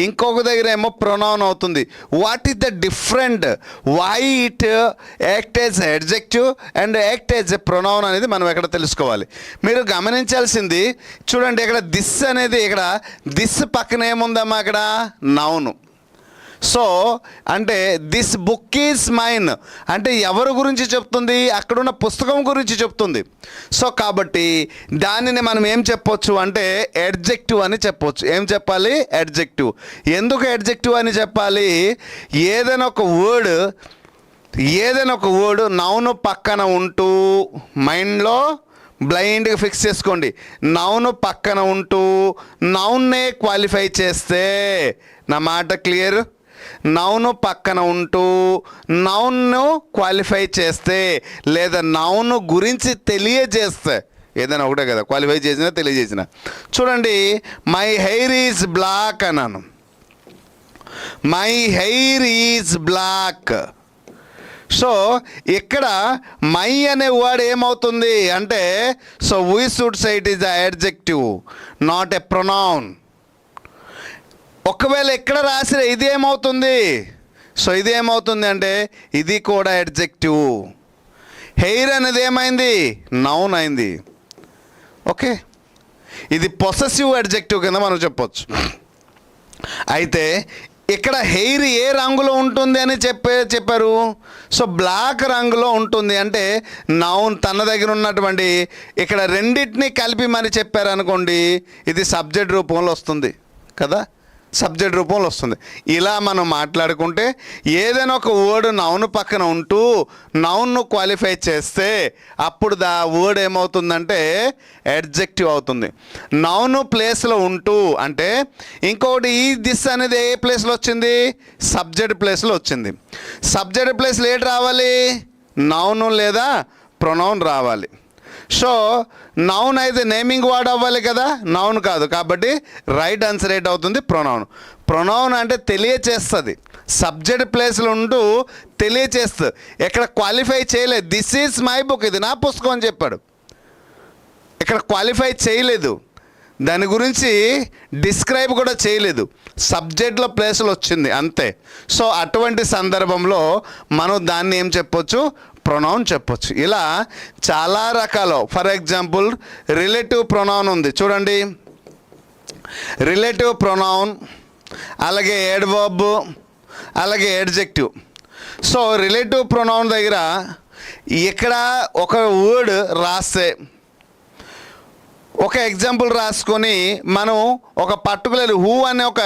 ఇంకొక దగ్గర ఏమో ప్రొనౌన్ అవుతుంది. What is the different? Why it act as adjective and act as a pronoun అనేది మనం ఎక్కడ తెలుసుకోవాలి. మీరు గమనించాల్సింది చూడండి, ఇక్కడ దిస్ అనేది, ఇక్కడ దిస్ పక్కన ఏముందమ్మా, అక్కడ నౌను. సో అంటే దిస్ బుక్ ఈజ్ మైన్ అంటే ఎవరి గురించి చెప్తుంది? అక్కడున్న పుస్తకం గురించి చెప్తుంది. సో కాబట్టి దానిని మనం ఏం చెప్పొచ్చు అంటే అడ్జెక్టివ్ అని చెప్పొచ్చు. ఏం చెప్పాలి? అడ్జెక్టివ్. ఎందుకు అడ్జెక్టివ్ అని చెప్పాలి? ఏదైనా ఒక వర్డ్ నౌను పక్కన ఉంటూ, మైండ్లో బ్లైండ్గా ఫిక్స్ చేసుకోండి, నౌను పక్కన ఉంటూ నౌన్నే క్వాలిఫై చేస్తే, నా మాట క్లియర్? నౌను పక్కన ఉంటూ నౌన్ను క్వాలిఫై చేస్తే లేదా నౌను గురించి తెలియజేస్తే, ఏదైనా ఒకటే కదా, క్వాలిఫై చేసినా తెలియజేసిన. చూడండి, మై హెయిర్ ఈజ్ బ్లాక్ అన్నాను. My hair is black. So ఇక్కడ మై అనే వర్డ్ ఏమవుతుంది అంటే, so we should say it is the adjective, not a pronoun. ఒకవేళ ఎక్కడ రాసిన ఇది ఏమవుతుంది, సో ఇది ఏమవుతుంది అంటే ఇది కూడా అడ్జెక్టివ్. హెయిర్ అనేది ఏమైంది, నౌన్ అయింది. ఓకే, ఇది పొసెసివ్ అడ్జెక్టివ్ కింద మనం చెప్పొచ్చు. అయితే ఇక్కడ హెయిర్ ఏ రంగులో ఉంటుంది అని చెప్పారు. సో బ్లాక్ రంగులో ఉంటుంది అంటే నౌన్ తన దగ్గర ఉన్నటువంటి ఇక్కడ రెండింటిని కలిపి మరి చెప్పారు అనుకోండి, ఇది సబ్జెక్ట్ రూపంలో వస్తుంది కదా, సబ్జెక్ట్ రూపంలో వస్తుంది. ఇలా మనం మాట్లాడుకుంటే ఏదైనా ఒక వర్డ్ నౌన్ పక్కన ఉంటూ నౌన్ను క్వాలిఫై చేస్తే అప్పుడు దా వర్డ్ ఏమవుతుందంటే అడ్జెక్టివ్ అవుతుంది. నౌన్ ప్లేస్లో ఉంటూ అంటే ఇంకొకటి ఈ దిస్ అనేది ఏ ప్లేస్లో వచ్చింది, సబ్జెక్ట్ ప్లేస్లో వచ్చింది. సబ్జెక్ట్ ప్లేస్లో ఏంటి రావాలి, నౌన్ లేదా ప్రొనౌన్ రావాలి. సో నౌన్ అయితే నేమింగ్ వర్డ్ అవ్వాలి కదా, నౌన్ కాదు. కాబట్టి రైట్ ఆన్సర్ ఏంటి అవుతుంది, ప్రొనౌన్. ప్రొనౌన్ అంటే తెలియచేస్తుంది, సబ్జెక్ట్ ప్లేస్లో ఉంటూ తెలియచేస్తుంది. ఎక్కడ క్వాలిఫై చేయలేదు, దిస్ ఈజ్ మై బుక్, ఇది నా పుస్తకం అని చెప్పాడు. ఇక్కడ క్వాలిఫై చేయలేదు, దాని గురించి డిస్క్రైబ్ కూడా చేయలేదు, సబ్జెక్ట్లో ప్లేస్లో వచ్చింది అంతే. సో అటువంటి సందర్భంలో మనం దాన్ని ఏం చెప్పొచ్చు, ప్రొనౌన్ చెప్పొచ్చు. ఇలా చాలా రకాలు. ఫర్ ఎగ్జాంపుల్ రిలేటివ్ ప్రొనౌన్ ఉంది చూడండి, రిలేటివ్ ప్రొనౌన్, అలాగే అడ్వర్బ్, అలాగే అడ్జెక్టివ్. సో రిలేటివ్ ప్రొనౌన్ దగ్గర ఇక్కడ ఒక వర్డ్ రాస్తే, ఒక ఎగ్జాంపుల్ రాసుకొని మనం ఒక పర్టికులర్ హూ అనే ఒక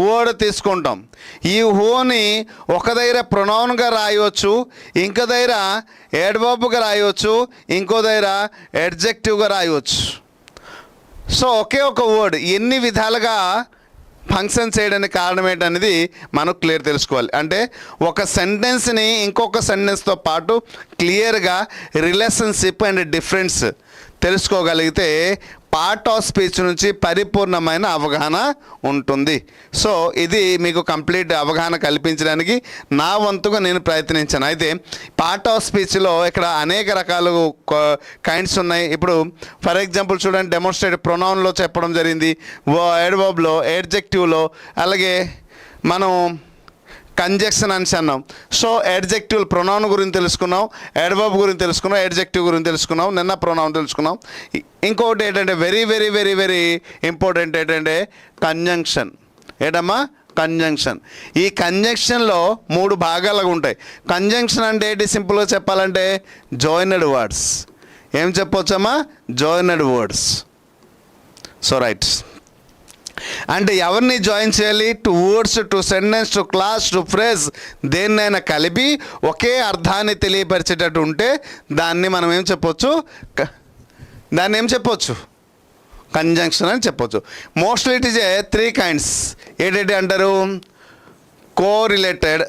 వర్డ్ తీసుకుంటాం. ఈ హూని ఒక దగ్గర ప్రొనౌన్గా రాయవచ్చు, ఇంకో దగ్గర అడ్వర్బ్గా రాయవచ్చు, ఇంకో దగ్గర అడ్జెక్టివ్గా రాయవచ్చు. సో ఒకే ఒక వర్డ్ ఎన్ని విధాలుగా ఫంక్షన్ చేయడానికి కారణం ఏంటనేది మనం క్లియర్ తెలుసుకోవాలి. అంటే ఒక సెంటెన్స్ని ఇంకొక సెంటెన్స్తో పాటు క్లియర్గా రిలేషన్షిప్ అండ్ డిఫరెన్స్ తెలుసుకోగలిగితే పార్ట్ ఆఫ్ స్పీచ్ నుంచి పరిపూర్ణమైన అవగాహన ఉంటుంది. సో ఇది మీకు కంప్లీట్ అవగాహన కల్పించడానికి నా వంతుగా నేను ప్రయత్నించాను. అయితే పార్ట్ ఆఫ్ స్పీచ్లో ఇక్కడ అనేక రకాలు కైండ్స్ ఉన్నాయి. ఇప్పుడు ఫర్ ఎగ్జాంపుల్ చూడండి, డెమోన్స్ట్రేట్ ప్రొనౌన్లో చెప్పడం జరిగింది, అడ్వర్బ్లో, అడ్జెక్టివ్లో, అలాగే మనం కంజెక్షన్ అని అన్నాం. సో అడ్జెక్టివ్ ప్రొనౌన్ గురించి తెలుసుకున్నాం, అడ్వర్బ్ గురించి తెలుసుకున్నాం, అడ్జెక్టివ్ గురించి తెలుసుకున్నాం, నిన్న ప్రొనౌన్ తెలుసుకున్నాం. ఇంకొకటి ఏంటంటే very very very very important ఏంటంటే కంజంక్షన్. ఏంటమ్మా, కంజంక్షన్. ఈ కంజంక్షన్లో 3 భాగాలుగా ఉంటాయి. కంజంక్షన్ అంటే ఏంటి, సింపుల్గా చెప్పాలంటే జాయినెడ్ వర్డ్స్. ఏం చెప్పొచ్చమ్మా, జాయినెడ్ వర్డ్స్. సో రైట్, అంటే ఎవరిని జాయిన్ చేయాలి, to words, to sentence, to class, to phrase, దేన్నైనా కలిపి ఒకే అర్థాన్ని తెలియపరిచేటట్టు ఉంటే దాన్ని మనం ఏం చెప్పొచ్చు, దాన్ని ఏం చెప్పొచ్చు, కంజంక్షన్ అని చెప్పొచ్చు. Mostly it is a 3 kinds. ఏంటంటే అంటారు, correlated.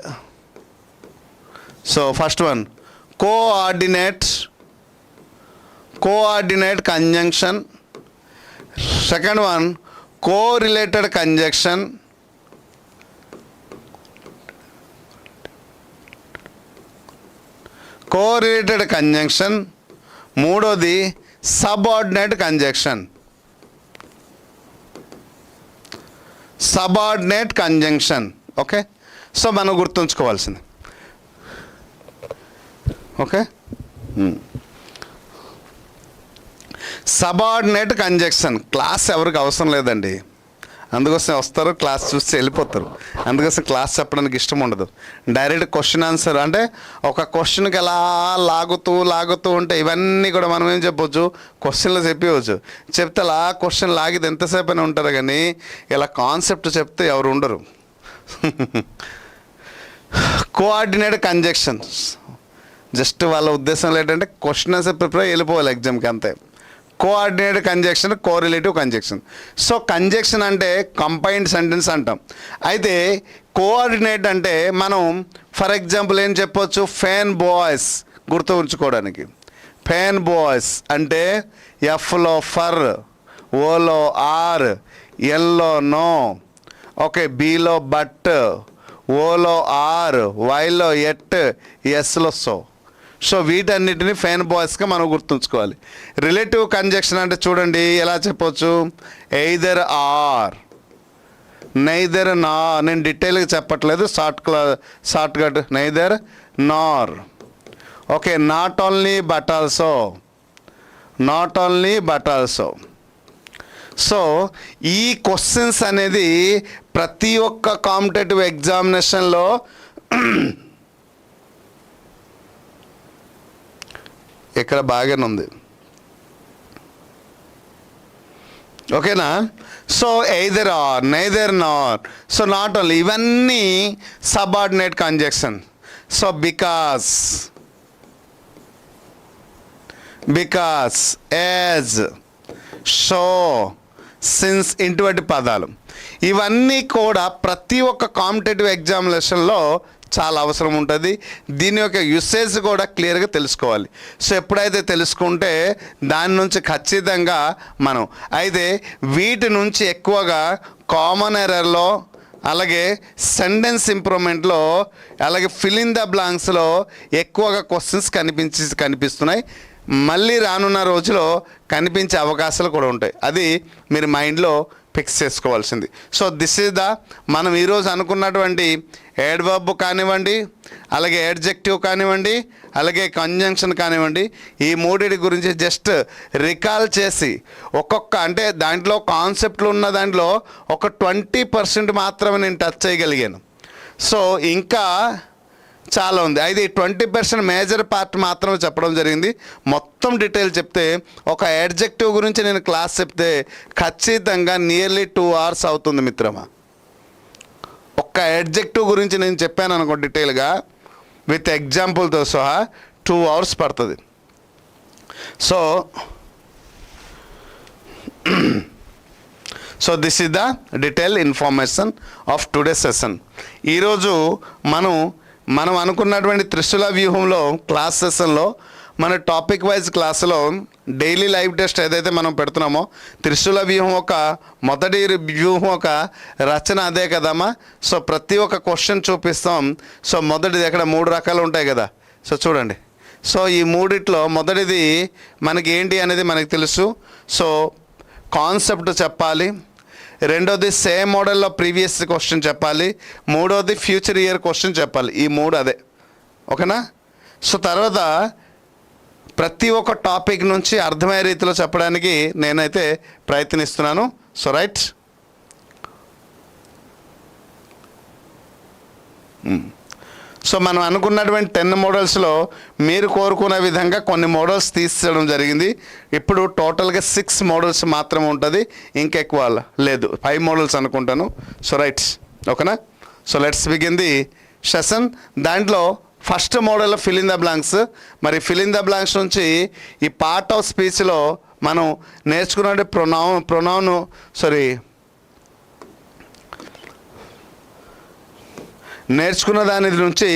So first one coordinate conjunction. Second one correlated conjunction. Correlated conjunction. మూడోది subordinate conjunction. Subordinate conjunction. Okay, so మనం గుర్తుంచుకోవాల్సింది. ఓకే, సబార్డినేట్ కంజంక్షన్ క్లాస్ ఎవరికి అవసరం లేదండి. అందుకోసం వస్తారు, క్లాస్ చూసి వెళ్ళిపోతారు. అందుకోసం క్లాస్ చెప్పడానికి ఇష్టం ఉండదు. డైరెక్ట్ క్వశ్చన్ ఆన్సర్ అంటే ఒక క్వశ్చన్కి ఎలా లాగుతూ ఉంటే ఇవన్నీ కూడా మనం ఏం చెప్పవచ్చు, క్వశ్చన్లో చెప్పవచ్చు. చెప్తే అలా క్వశ్చన్ లాగితే ఎంతసేపు అయినా ఉంటారు, కానీ ఇలా కాన్సెప్ట్ చెప్తే ఎవరు ఉండరు. కోఆర్డినేట్ కంజంక్షన్స్ జస్ట్ వాళ్ళ ఉద్దేశంలో ఏంటంటే క్వశ్చన్ ఆన్సర్ ప్రిపేర్ అయ్యి వెళ్ళిపోవాలి ఎగ్జామ్కి, అంతే. Coordinate conjunction, correlative conjunction. So conjunction అంటే కంబైన్డ్ సెంటెన్స్ అంటాం. అయితే కోఆర్డినేట్ అంటే మనం ఫర్ ఎగ్జాంపుల్ ఏం చెప్పొచ్చు, ఫ్యాన్ బాయ్స్ గుర్తు ఉంచుకోవడానికి. పెన్ బాయ్స్ అంటే ఎఫ్లో ఫర్, ఓలో ఆర్, ఎల్లో నో, ఓకే, బీలో బట్, ఓలో ఆర్, వైలో ఎట్, ఎస్లో సో. సో వీటన్నిటిని ఫెన్ బాయ్స్గా మనం గుర్తుంచుకోవాలి. రిలేటివ్ కంజంక్షన్ అంటే చూడండి ఎలా చెప్పొచ్చు, ఎయిదర్ ఆర్, నైదర్ నార్. నేను డీటెయిల్గా చెప్పట్లేదు, shortcut neither nor. Okay, not only but also, not only but also. So ఈ క్వశ్చన్స్ అనేది ప్రతి ఒక్క కాంపిటేటివ్ ఎగ్జామినేషన్లో ఇక్కడ బాగానే ఉంది, ఓకేనా. So either or, neither nor. So not only, ఇవన్నీ subordinate conjunction. So because, because, as, so, since ఇటువంటి పదాలు ఇవన్నీ కూడా ప్రతి ఒక్క కాంపిటేటివ్ ఎగ్జామినేషన్లో చాలా అవసరం ఉంటుంది. దీని యొక్క యూసేజ్ కూడా క్లియర్గా తెలుసుకోవాలి. సో ఎప్పుడైతే తెలుసుకుంటే దాని నుంచి ఖచ్చితంగా మనం అయితే వీటి నుంచి ఎక్కువగా కామన్ ఎర్రర్లో, అలాగే సెంటెన్స్ ఇంప్రూవ్మెంట్లో, అలాగే ఫిల్ ఇన్ ద బ్లాంక్స్లో ఎక్కువగా క్వశ్చన్స్ కనిపిస్తున్నాయి. మళ్ళీ రానున్న రోజులో కనిపించే అవకాశాలు కూడా ఉంటాయి. అది మీరు మైండ్లో ఫిక్స్ చేసుకోవాల్సింది. సో దిస్ ఈజ్ ద మనం ఈరోజు అనుకున్నటువంటి యాడ్వర్బ్ కానివ్వండి, అలాగే యాడ్జెక్టివ్ కానివ్వండి, అలాగే కంజంక్షన్ కానివ్వండి, ఈ మూడిటి గురించి జస్ట్ రికాల్ చేసి ఒక్కొక్క అంటే దాంట్లో కాన్సెప్ట్లు ఉన్న దాంట్లో ఒక 20% మాత్రమే నేను టచ్ చేయగలిగాను. సో ఇంకా చాలా ఉంది. అయితే 20% మేజర్ పార్ట్ మాత్రమే చెప్పడం జరిగింది. మొత్తం డీటెయిల్ చెప్తే ఒక యాడ్జెక్టివ్ గురించి నేను క్లాస్ చెప్తే ఖచ్చితంగా నియర్లీ 2 hours అవుతుంది మిత్రమా. ఒక్క యాడ్జెక్టివ్ గురించి నేను చెప్పాను అనుకో డీటెయిల్గా విత్ ఎగ్జాంపుల్తో సహా 2 hours పడుతుంది. So this is the detail information of today session. ఈరోజు మనం అనుకున్నటువంటి త్రిశూల వ్యూహంలో క్లాస్ సెషన్లో మన టాపిక్ వైజ్ క్లాసులో డైలీ లైవ్ టెస్ట్ ఏదైతే మనం పెడుతున్నామో త్రిశూల వ్యూహం ఒక మొదటి వ్యూహం ఒక రచన అదే కదమ్మా. సో ప్రతి ఒక్క క్వశ్చన్ చూపిస్తాం. సో మొదటిది ఎక్కడ 3 రకాలు ఉంటాయి కదా. సో చూడండి, సో ఈ మూడిట్లో మొదటిది మనకి ఏంటి అనేది మనకి తెలుసు. సో కాన్సెప్ట్ చెప్పాలి, రెండోది సేమ్ మోడల్లో ప్రీవియస్ క్వశ్చన్ చెప్పాలి, మూడోది ఫ్యూచర్ ఇయర్ క్వశ్చన్ చెప్పాలి. ఈ 3 అదే, ఓకేనా. సో తర్వాత ప్రతి ఒక్క టాపిక్ నుంచి అర్థమయ్యే రీతిలో చెప్పడానికి నేనైతే ప్రయత్నిస్తున్నాను. సో రైట్, సో మనం అనుకున్నటువంటి 10 మోడల్స్లో మీరు కోరుకునే విధంగా కొన్ని మోడల్స్ తీసేయడం జరిగింది. ఇప్పుడు టోటల్గా 6 మోడల్స్ మాత్రమే ఉంటుంది, ఇంకెక్కువ లేదు. 5 మోడల్స్ అనుకుంటాను. సో రైట్, ఓకేనా. So let's begin the session. దాంట్లో first modal fill in the blanks. మరి ఫిల్ ఇన్ ద బ్లాంక్స్ నుంచి ఈ పార్ట్ ఆఫ్ స్పీచ్లో మనం నేర్చుకున్న నేర్చుకున్న దాని నుంచి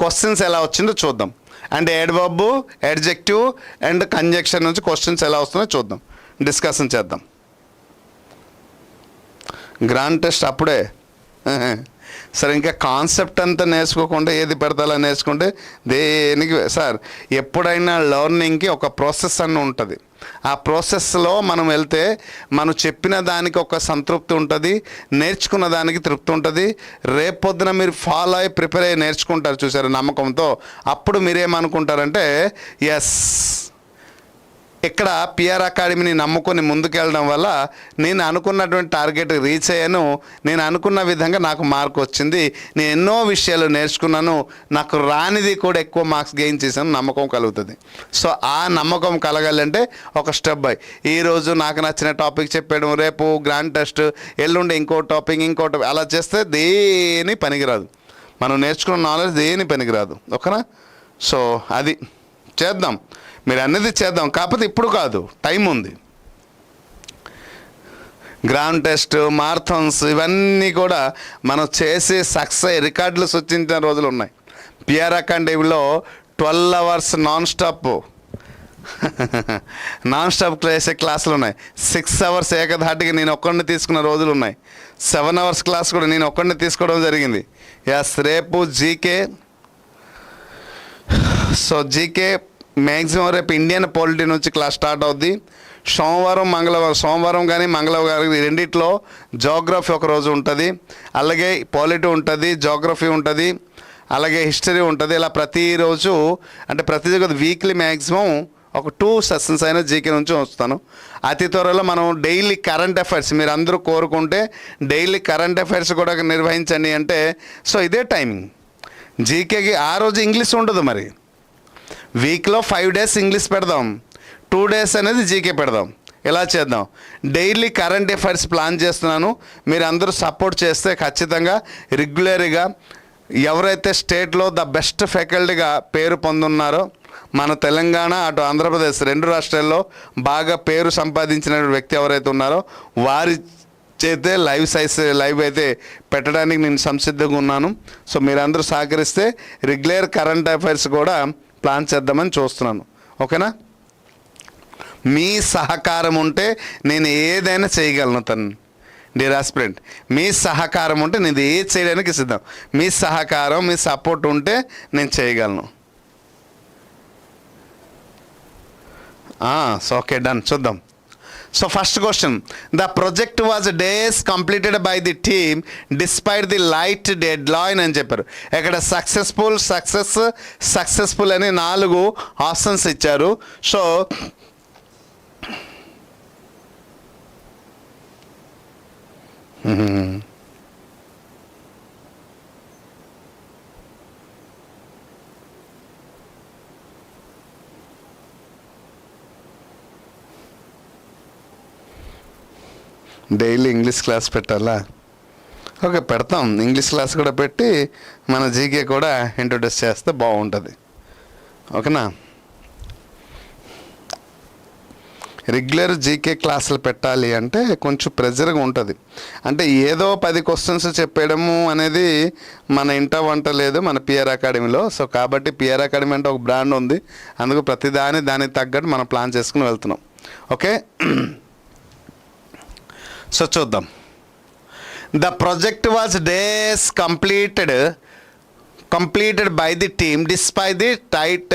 క్వశ్చన్స్ ఎలా వచ్చిందో చూద్దాం. And adverb, adjective and conjunction నుంచి క్వశ్చన్స్ ఎలా వస్తుందో చూద్దాం, డిస్కషన్ చేద్దాం. గ్రాండ్ టెస్ట్ అప్పుడే సరే, ఇంకా కాన్సెప్ట్ అంతా నేర్చుకోకుండా ఏది పెడతాలో నేర్చుకుంటే దేనికి సార్. ఎప్పుడైనా లెర్నింగ్కి ఒక ప్రాసెస్ అన్న ఉంటుంది. ఆ ప్రాసెస్లో మనం వెళ్తే మనం చెప్పిన దానికి ఒక సంతృప్తి ఉంటుంది, నేర్చుకున్న దానికి తృప్తి ఉంటుంది. రేపొద్దున మీరు ఫాలో అయ్యి ప్రిపేర్ అయ్యి నేర్చుకుంటారు చూసారు నమ్మకంతో. అప్పుడు మీరేమనుకుంటారంటే ఎస్, ఇక్కడ పిఆర్ అకాడమీని నమ్ముకొని ముందుకెళ్ళడం వల్ల నేను అనుకున్నటువంటి టార్గెట్ రీచ్ అయ్యాను, నేను అనుకున్న విధంగా నాకు మార్క్ వచ్చింది, నేను ఎన్నో విషయాలు నేర్చుకున్నాను, నాకు రానిది కూడా ఎక్కువ మార్క్స్ గెయిన్ చేశాను, నమ్మకం కలుగుతుంది. సో ఆ నమ్మకం కలగాలంటే ఒక స్టెప్ బై ఈరోజు నాకు నచ్చిన టాపిక్ చెప్పాడు, రేపు గ్రాండ్ టెస్ట్, ఎల్లుండి ఇంకో టాపిక్, ఇంకోటి అలా చేస్తే దేని పనికిరాదు. మనం నేర్చుకున్న నాలెడ్జ్ దేని పనికిరాదు, ఓకేనా. సో అది చేద్దాం, మీరు అన్నది చేద్దాం, కాకపోతే ఇప్పుడు కాదు, టైం ఉంది. గ్రాండ్ టెస్ట్, మారథాన్స్ ఇవన్నీ కూడా మనం చేసి సక్సెస్ రికార్డులు సృష్టించిన రోజులు ఉన్నాయి. పిఆర్ అకాడమీలో 12 hours non stop non stop చేసే క్లాసులు ఉన్నాయి. 6 అవర్స్ ఏకధాటికి నేను ఒక్కడిని తీసుకున్న రోజులు ఉన్నాయి. 7 అవర్స్ క్లాస్ కూడా నేను ఒక్కడిని తీసుకోవడం జరిగింది. ఎస్, రేపు జీకే. సో జీకే మ్యాక్సిమం రేపు ఇండియన్ పాలిటీ నుంచి క్లాస్ స్టార్ట్ అవుద్ది. సోమవారం కానీ మంగళవారం రెండిట్లో జోగ్రఫీ ఒక రోజు ఉంటుంది, అలాగే పాలిటీ ఉంటుంది, జోగ్రఫీ ఉంటుంది, అలాగే హిస్టరీ ఉంటుంది. ఇలా ప్రతిరోజు అంటే ప్రతి వీక్లీ మ్యాక్సిమం ఒక 2 సెషన్స్ అయినా జీకే నుంచి వస్తాను. అతి త్వరలో మనం డైలీ కరెంట్ అఫైర్స్ మీరు అందరూ కోరుకుంటే డైలీ కరెంట్ అఫైర్స్ కూడా నిర్వహించండి అంటే, సో ఇదే టైమింగ్. జీకేకి ఆ రోజు ఇంగ్లీష్ ఉండదు, మరి వీక్లో 5 డేస్ ఇంగ్లీష్ పెడదాం, 2 డేస్ అనేది జీకే పెడదాం. ఇలా చేద్దాం. డైలీ కరెంట్ అఫైర్స్ ప్లాన్ చేస్తున్నాను. మీరు అందరూ సపోర్ట్ చేస్తే ఖచ్చితంగా రెగ్యులర్గా ఎవరైతే స్టేట్లో ద బెస్ట్ ఫ్యాకల్టీగా పేరు పొందున్నారో మన తెలంగాణ అటు ఆంధ్రప్రదేశ్ 2 రాష్ట్రాల్లో బాగా పేరు సంపాదించిన వ్యక్తి ఎవరైతే ఉన్నారో వారి చేతే లైవ్ అయితే పెట్టడానికి నేను సంసిద్ధంగా ఉన్నాను. సో మీరందరూ సహకరిస్తే రెగ్యులర్ కరెంట్ అఫైర్స్ కూడా ప్లాన్ చేద్దామని చూస్తున్నాను. ఓకేనా? మీ సహకారం ఉంటే నేను ఏదైనా చేయగలను. డియర్ ఆస్పిరెంట్, మీ సహకారం ఉంటే నేను ఏది చేయడానికి సిద్ధం. మీ సహకారం, మీ సపోర్ట్ ఉంటే నేను చేయగలను. So okay, done. చూద్దాం. So first question, the project was dash completed by the team despite the light deadline అని చెప్పారు. ఇక్కడ సక్సెస్ఫుల్ అని 4 ఆప్షన్స్ ఇచ్చారు. సో డైలీ ఇంగ్లీష్ క్లాస్ పెట్టాలా? ఓకే, పెడతాం. ఇంగ్లీష్ క్లాస్ కూడా పెట్టి మన జీకే కూడా ఇంట్రొడ్యూస్ చేస్తే బాగుంటుంది. ఓకేనా? రెగ్యులర్ జీకే క్లాసులు పెట్టాలి అంటే కొంచెం ప్రెజర్గా ఉంటుంది. అంటే ఏదో 10 క్వశ్చన్స్ చెప్పేయడము అనేది మన ఇంట వంట లేదు మన పిఆర్ అకాడమీలో. సో కాబట్టి పిఆర్ అకాడమీ అంటే ఒక బ్రాండ్ ఉంది, అందుకు దానికి తగ్గట్టు మనం ప్లాన్ చేసుకుని వెళ్తున్నాం. ఓకే, సో చూద్దాం. The project was dash completed by the team despite the tight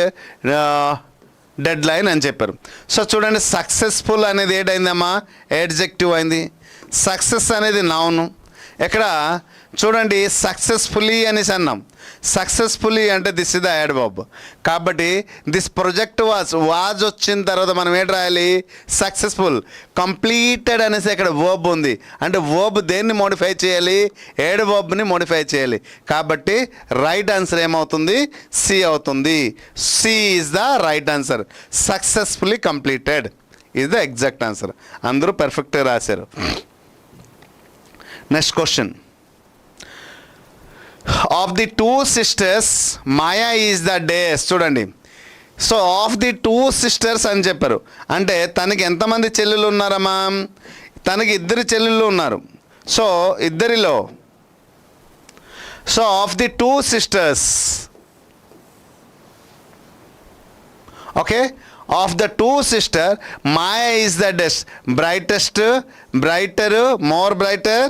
dead line అని చెప్పారు. సో చూడండి, సక్సెస్ఫుల్ అనేది ఏడైందమ్మా? ఎడ్జెక్టివ్ అయింది. సక్సెస్ అనేది నౌను. ఇక్కడ చూడండి, సక్సెస్ఫుల్లీ అనేసి అన్నాం. సక్సెస్ఫుల్లీ అంటే దిస్ ఇస్ ద యాడ్వర్బ్. కాబట్టి దిస్ ప్రొజెక్ట్ వాజ్ వచ్చిన తర్వాత మనం ఏంటి రాయాలి? సక్సెస్ఫుల్. కంప్లీటెడ్ అనేసి ఇక్కడ వర్బ్ ఉంది. అంటే వర్బ్ దేన్ని మోడిఫై చేయాలి? యాడ్వర్బ్ని మోడిఫై చేయాలి. కాబట్టి రైట్ ఆన్సర్ ఏమవుతుంది? సి అవుతుంది. C is the right answer. Successfully completed is the exact answer. అందరూ పర్ఫెక్ట్గా రాశారు. Next question, of the 2 sisters Maya is the days. చూడండి, సో ఆఫ్ ది 2 sisters అని చెప్పారు. అంటే తనకి ఎంతమంది చెల్లెలు ఉన్నారమ్మా? తనకి 2 చెల్లెళ్ళు ఉన్నారు. సో ఇద్దరిలో, so of the 2 sisters, okay, of the 2 sisters Maya is the dash. Brightest, brighter, more brighter.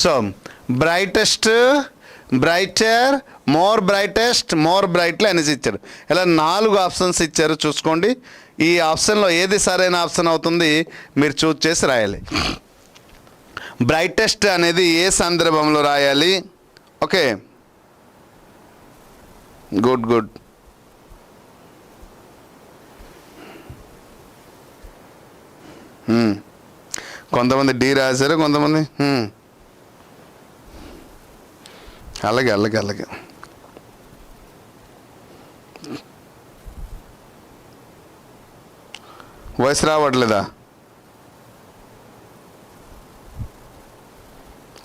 So brightest, brighter, more brightest, more brightly అనేసి ఇచ్చారు. ఇలా 4 ఆప్షన్స్ ఇచ్చారు. చూసుకోండి, ఈ ఆప్షన్లో ఏది సరైన ఆప్షన్ అవుతుంది మీరు చూస్ చేసి రాయాలి. బ్రైటెస్ట్ అనేది ఏ సందర్భంలో రాయాలి? Okay, good. కొంతమంది డి రాశారు, కొంతమంది అలాగే. వయసు రావట్లేదా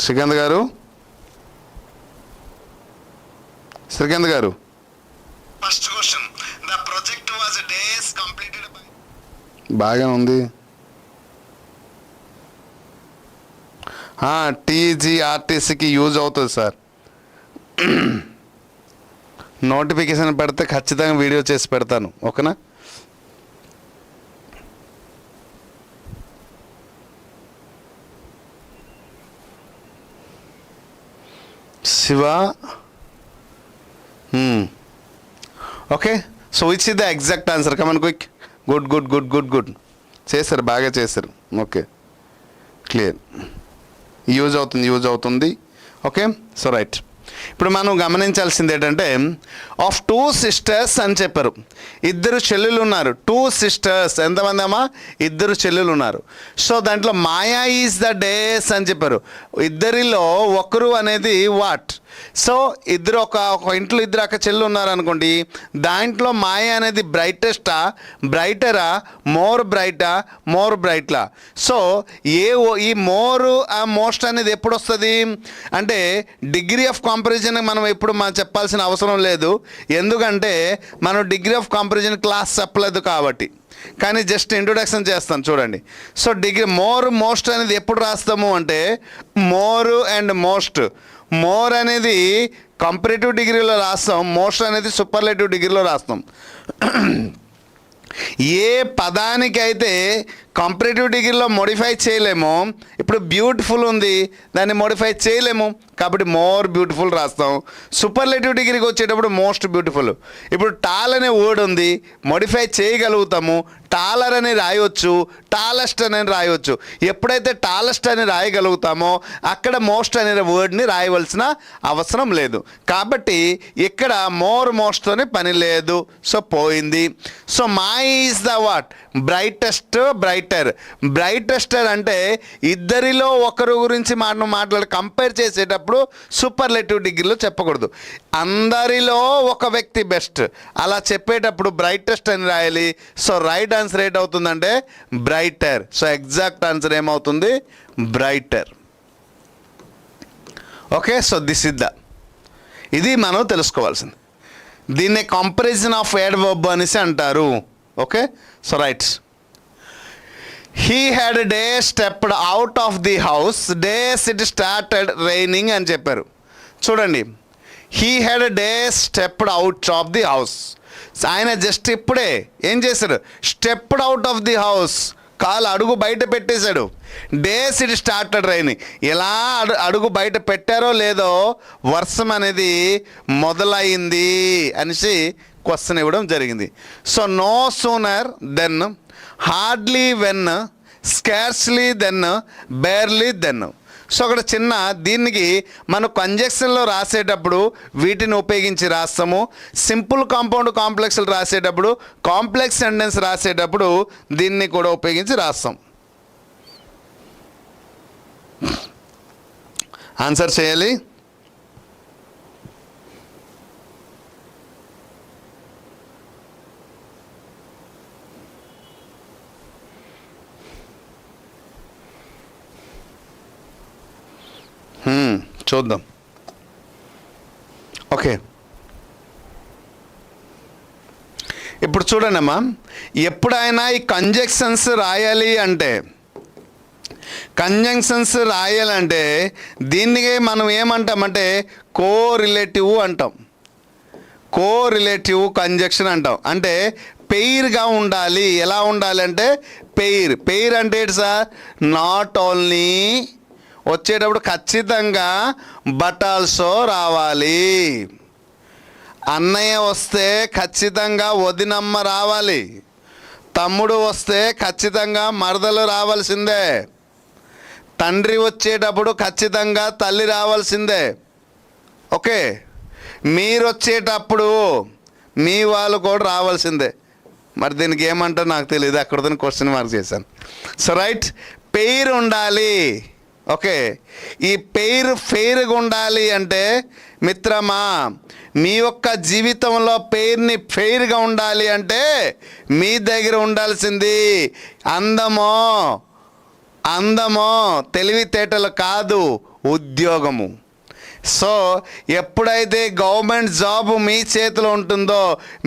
శ్రీకాంత్ గారు? బాగా ఉంది. టీజీఆర్టీసీకి యూజ్ అవుతుంది సార్. నోటిఫికేషన్ పెడితే ఖచ్చితంగా వీడియో చేసి పెడతాను, ఓకేనా? Shiva, okay. So which is the exact answer? Come on quick. Good good good good good చేశారు, బాగా చేశారు. Okay, clear. యూజ్ అవుతుంది. Okay, so right. ఇప్పుడు మనం గమనించాల్సింది ఏంటంటే ఆఫ్ 2 సిస్టర్స్ అని చెప్పారు. 2 చెల్లెలు ఉన్నారు. 2 సిస్టర్స్. ఎంతమంది అమ్మా? 2 చెల్లెలు ఉన్నారు. సో దాంట్లో మాయా ఈజ్ ద డేస్ అని చెప్పారు. ఇద్దరిలో ఒకరు అనేది వాట్? సో ఒక ఇంట్లో 2 అక్క చెల్లు ఉన్నారు అనుకోండి. దాంట్లో మాయ అనేది బ్రైటరా, మోర్ బ్రైట్లా? సో ఈ మోస్ట్ అనేది ఎప్పుడు వస్తుంది అంటే డిగ్రీ ఆఫ్ కంపారిజన్ మనం ఎప్పుడు చెప్పాల్సిన అవసరం లేదు, ఎందుకంటే మనం డిగ్రీ ఆఫ్ కంపారిజన్ క్లాస్ చెప్పలేదు కాబట్టి. కానీ జస్ట్ ఇంట్రొడక్షన్ చేస్తాను చూడండి. సో మోస్ట్ అనేది ఎప్పుడు రాస్తాము అంటే మోర్ అండ్ మోర్ అనేది కంపారిటివ్ డిగ్రీలో రాస్తాం, మోస్ట్ అనేది సూపర్లేటివ్ డిగ్రీలో రాస్తాం. ఏ పదానికైతే కంపారిటివ్ డిగ్రీలో మోడిఫై చేయలేమో, ఇప్పుడు బ్యూటిఫుల్ ఉంది, దాన్ని మోడిఫై చేయలేము కాబట్టి మోర్ బ్యూటిఫుల్ రాస్తాం. సూపర్లేటివ్ డిగ్రీకి వచ్చేటప్పుడు మోస్ట్ బ్యూటిఫుల్. ఇప్పుడు టాల్ అనే వర్డ్ ఉంది, మోడిఫై చేయగలుగుతాము, టాలర్ అని రాయవచ్చు, టాలెస్ట్ అని రాయవచ్చు. ఎప్పుడైతే టాలెస్ట్ అని రాయగలుగుతామో అక్కడ మోస్ట్ అనే వర్డ్ని రాయవలసిన అవసరం లేదు. కాబట్టి ఇక్కడ మోస్ట్తోనే పని లేదు. సో పోయింది. So Maya is the what? బ్రైటెస్టర్ అంటే ఇద్దరిలో ఒకరు గురించి కంపేర్ చేసేటప్పుడు సూపర్లేటివ్ డిగ్రీలో చెప్పకూడదు. అందరిలో ఒక వ్యక్తి బెస్ట్ అలా చెప్పేటప్పుడు బ్రైటెస్ట్ అని రాయాలి. సో రైట్ ఆన్సర్ ఏంటవుతుందంటే బ్రైటర్. సో ఎగ్జాక్ట్ ఆన్సర్ ఏమవుతుంది? Brighter. Okay, so this is ఇది మనం తెలుసుకోవాల్సింది. దీన్ని కంపారిజన్ ఆఫ్ యాడ్వర్బ్ అనేసి అంటారు. Okay, so right. He had dash stepped out of the house dash it started raining అని చెప్పారు. చూడండి, he had dash stepped out of the house. ఆయన జస్ట్ ఇప్పుడే ఏం చేశాడు? Stepped out of the house, అడుగు బయట పెట్టేశాడు. Dash it started raining. ఎలా అడుగు బయట పెట్టారో లేదో వర్షం అనేది మొదలైంది అనేసి క్వశ్చన్ ఇవ్వడం జరిగింది. So no sooner then, hardly when, scarcely then, barely then. So అక్కడ దీనికి మనం కంజెక్షన్లో రాసేటప్పుడు వీటిని ఉపయోగించి రాస్తాము. సింపుల్ కాంపౌండ్ కాంప్లెక్స్లు రాసేటప్పుడు, కాంప్లెక్స్ సెంటెన్స్ రాసేటప్పుడు దీన్ని కూడా ఉపయోగించి రాస్తాం. ఆన్సర్ చేయాలి. చూద్దాం. ఓకే, ఇప్పుడు చూడండి అమ్మా, ఎప్పుడైనా ఈ కంజంక్షన్స్ రాయాలంటే దీన్ని మనం ఏమంటామంటే కోరిలేటివ్ అంటాం. కోరిలేటివ్ కంజంక్షన్ అంటాం. అంటే పెయిర్గా ఉండాలి. ఎలా ఉండాలి అంటే పెయిర్ అంటే ఏంటి సార్? నాట్ ఓన్లీ వచ్చేటప్పుడు ఖచ్చితంగా బట్ ఆల్సో రావాలి. అన్నయ్య వస్తే ఖచ్చితంగా వదినమ్మ రావాలి. తమ్ముడు వస్తే ఖచ్చితంగా మరదలు రావాల్సిందే. తండ్రి వచ్చేటప్పుడు ఖచ్చితంగా తల్లి రావాల్సిందే. ఓకే, మీరు వచ్చేటప్పుడు మీ వాళ్ళు కూడా రావాల్సిందే. మరి దీనికి ఏమంటారో నాకు తెలియదు, అక్కడతో క్వశ్చన్ మార్క్ చేశాను. సో రైట్, పెయిర్ ఉండాలి. ఓకే, ఈ ఫెయిర్గా ఉండాలి అంటే మిత్రమా, మీ యొక్క జీవితంలో ఫెయిర్గా ఉండాలి అంటే మీ దగ్గర ఉండాల్సింది అందమో తెలివితేటలు కాదు, ఉద్యోగము. సో ఎప్పుడైతే గవర్నమెంట్ జాబ్ మీ చేతిలో ఉంటుందో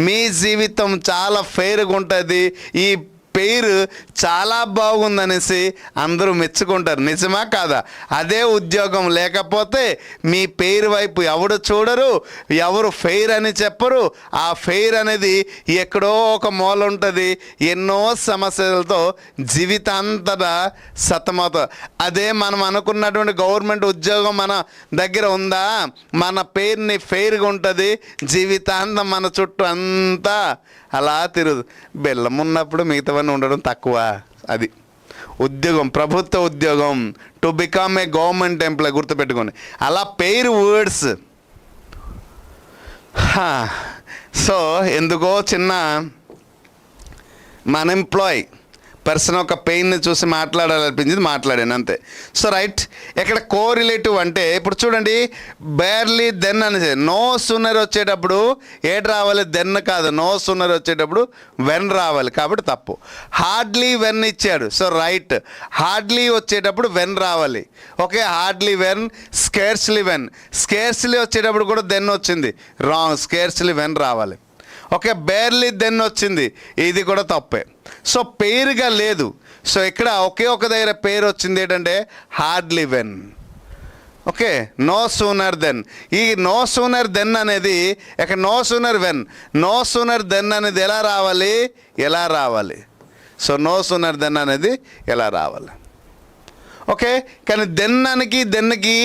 మీ జీవితం చాలా ఫెయిర్గా ఉంటుంది. ఈ పేరు చాలా బాగుందనేసి అందరూ మెచ్చుకుంటారు. నిజమా కాదా? అదే ఉద్యోగం లేకపోతే మీ పేరు వైపు ఎవడు చూడరు, ఎవరు ఫెయిర్ అని చెప్పరు. ఆ ఫెయిర్ అనేది ఎక్కడో ఒక మూల ఉంటుంది, ఎన్నో సమస్యలతో జీవితాంతటా సతమవుతాం. అదే మనం అనుకున్నటువంటి గవర్నమెంట్ ఉద్యోగం మన దగ్గర ఉందా, మన పేరుని ఫెయిర్గా ఉంటుంది, జీవితాంతం మన చుట్టూ అంతా అలా తిరుగు. బెల్లం ఉన్నప్పుడు మిగతావన్నీ ఉండడం తక్కువ. అది ఉద్యోగం, ప్రభుత్వ ఉద్యోగం, to become a government employee, గుర్తుపెట్టుకోండి. అలా పెయిర్ వర్డ్స్. సో ఎందుకో చిన్న మన ఎంప్లాయ్ పర్సన్ ఒక పెయిన్ని చూసి మాట్లాడాలనిపించింది, మాట్లాడాను అంతే. సో రైట్, ఇక్కడ కోరిలేటివ్ అంటే ఇప్పుడు చూడండి, బేర్లీ దెన్ అని నో సూనర్ వచ్చేటప్పుడు ఏడు రావాలి, దెన్ కాదు. నో సూనర్ వచ్చేటప్పుడు వెన్ రావాలి, కాబట్టి తప్పు. హార్డ్లీ వెన్ ఇచ్చాడు, సో రైట్. హార్డ్లీ వచ్చేటప్పుడు వెన్ రావాలి, okay. Hardly when, scarcely when. Scarcely వచ్చేటప్పుడు కూడా దెన్ వచ్చింది, రాంగ్. స్కేర్స్లీ వెన్ రావాలి, ఓకే. బేర్లీ దెన్ వచ్చింది, ఇది కూడా తప్పే. సో పేరుగా లేదు. సో ఇక్కడ ఒకే ఒక దగ్గర పేరు వచ్చింది, ఏంటంటే hardly when, okay. No sooner than. ఈ నో సూనర్ దెన్ అనేది ఇక్కడ no sooner when, no sooner than అనేది ఎలా రావాలి, ఎలా రావాలి. సో నో సూనర్ దెన్ అనేది ఎలా రావాలి, ఓకే. కానీ దెన్కి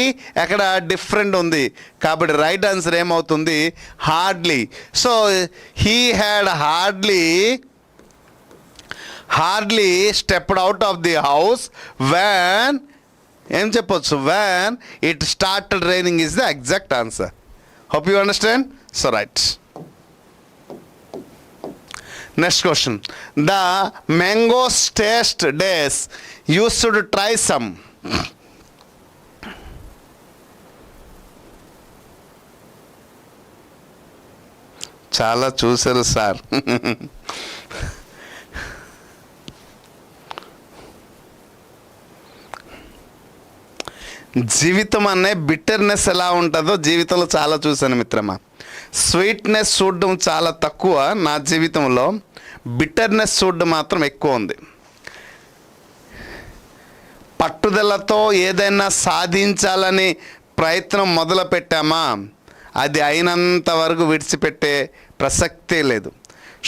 అక్కడ డిఫరెంట్ ఉంది, కాబట్టి రైట్ ఆన్సర్ ఏమవుతుంది, hardly. So he had hardly stepped out of the house van, ఏం చెప్పొచ్చు, van it started raining is the exact answer. Hope you understand. So right, next question. The mangoes taste dash you should try some. చాలా చూసారు సార్. జీవితం అనే బిట్టర్నెస్ ఎలా ఉంటుందో జీవితంలో చాలా చూశాను మిత్రమా. స్వీట్నెస్ చూడడం చాలా తక్కువ నా జీవితంలో, బిట్టర్నెస్ చూడడం మాత్రం ఎక్కువ ఉంది. పట్టుదలతో ఏదైనా సాధించాలని ప్రయత్నం మొదలు పెట్టామా, అది అయినంత వరకు విడిచిపెట్టే ప్రసక్తే లేదు.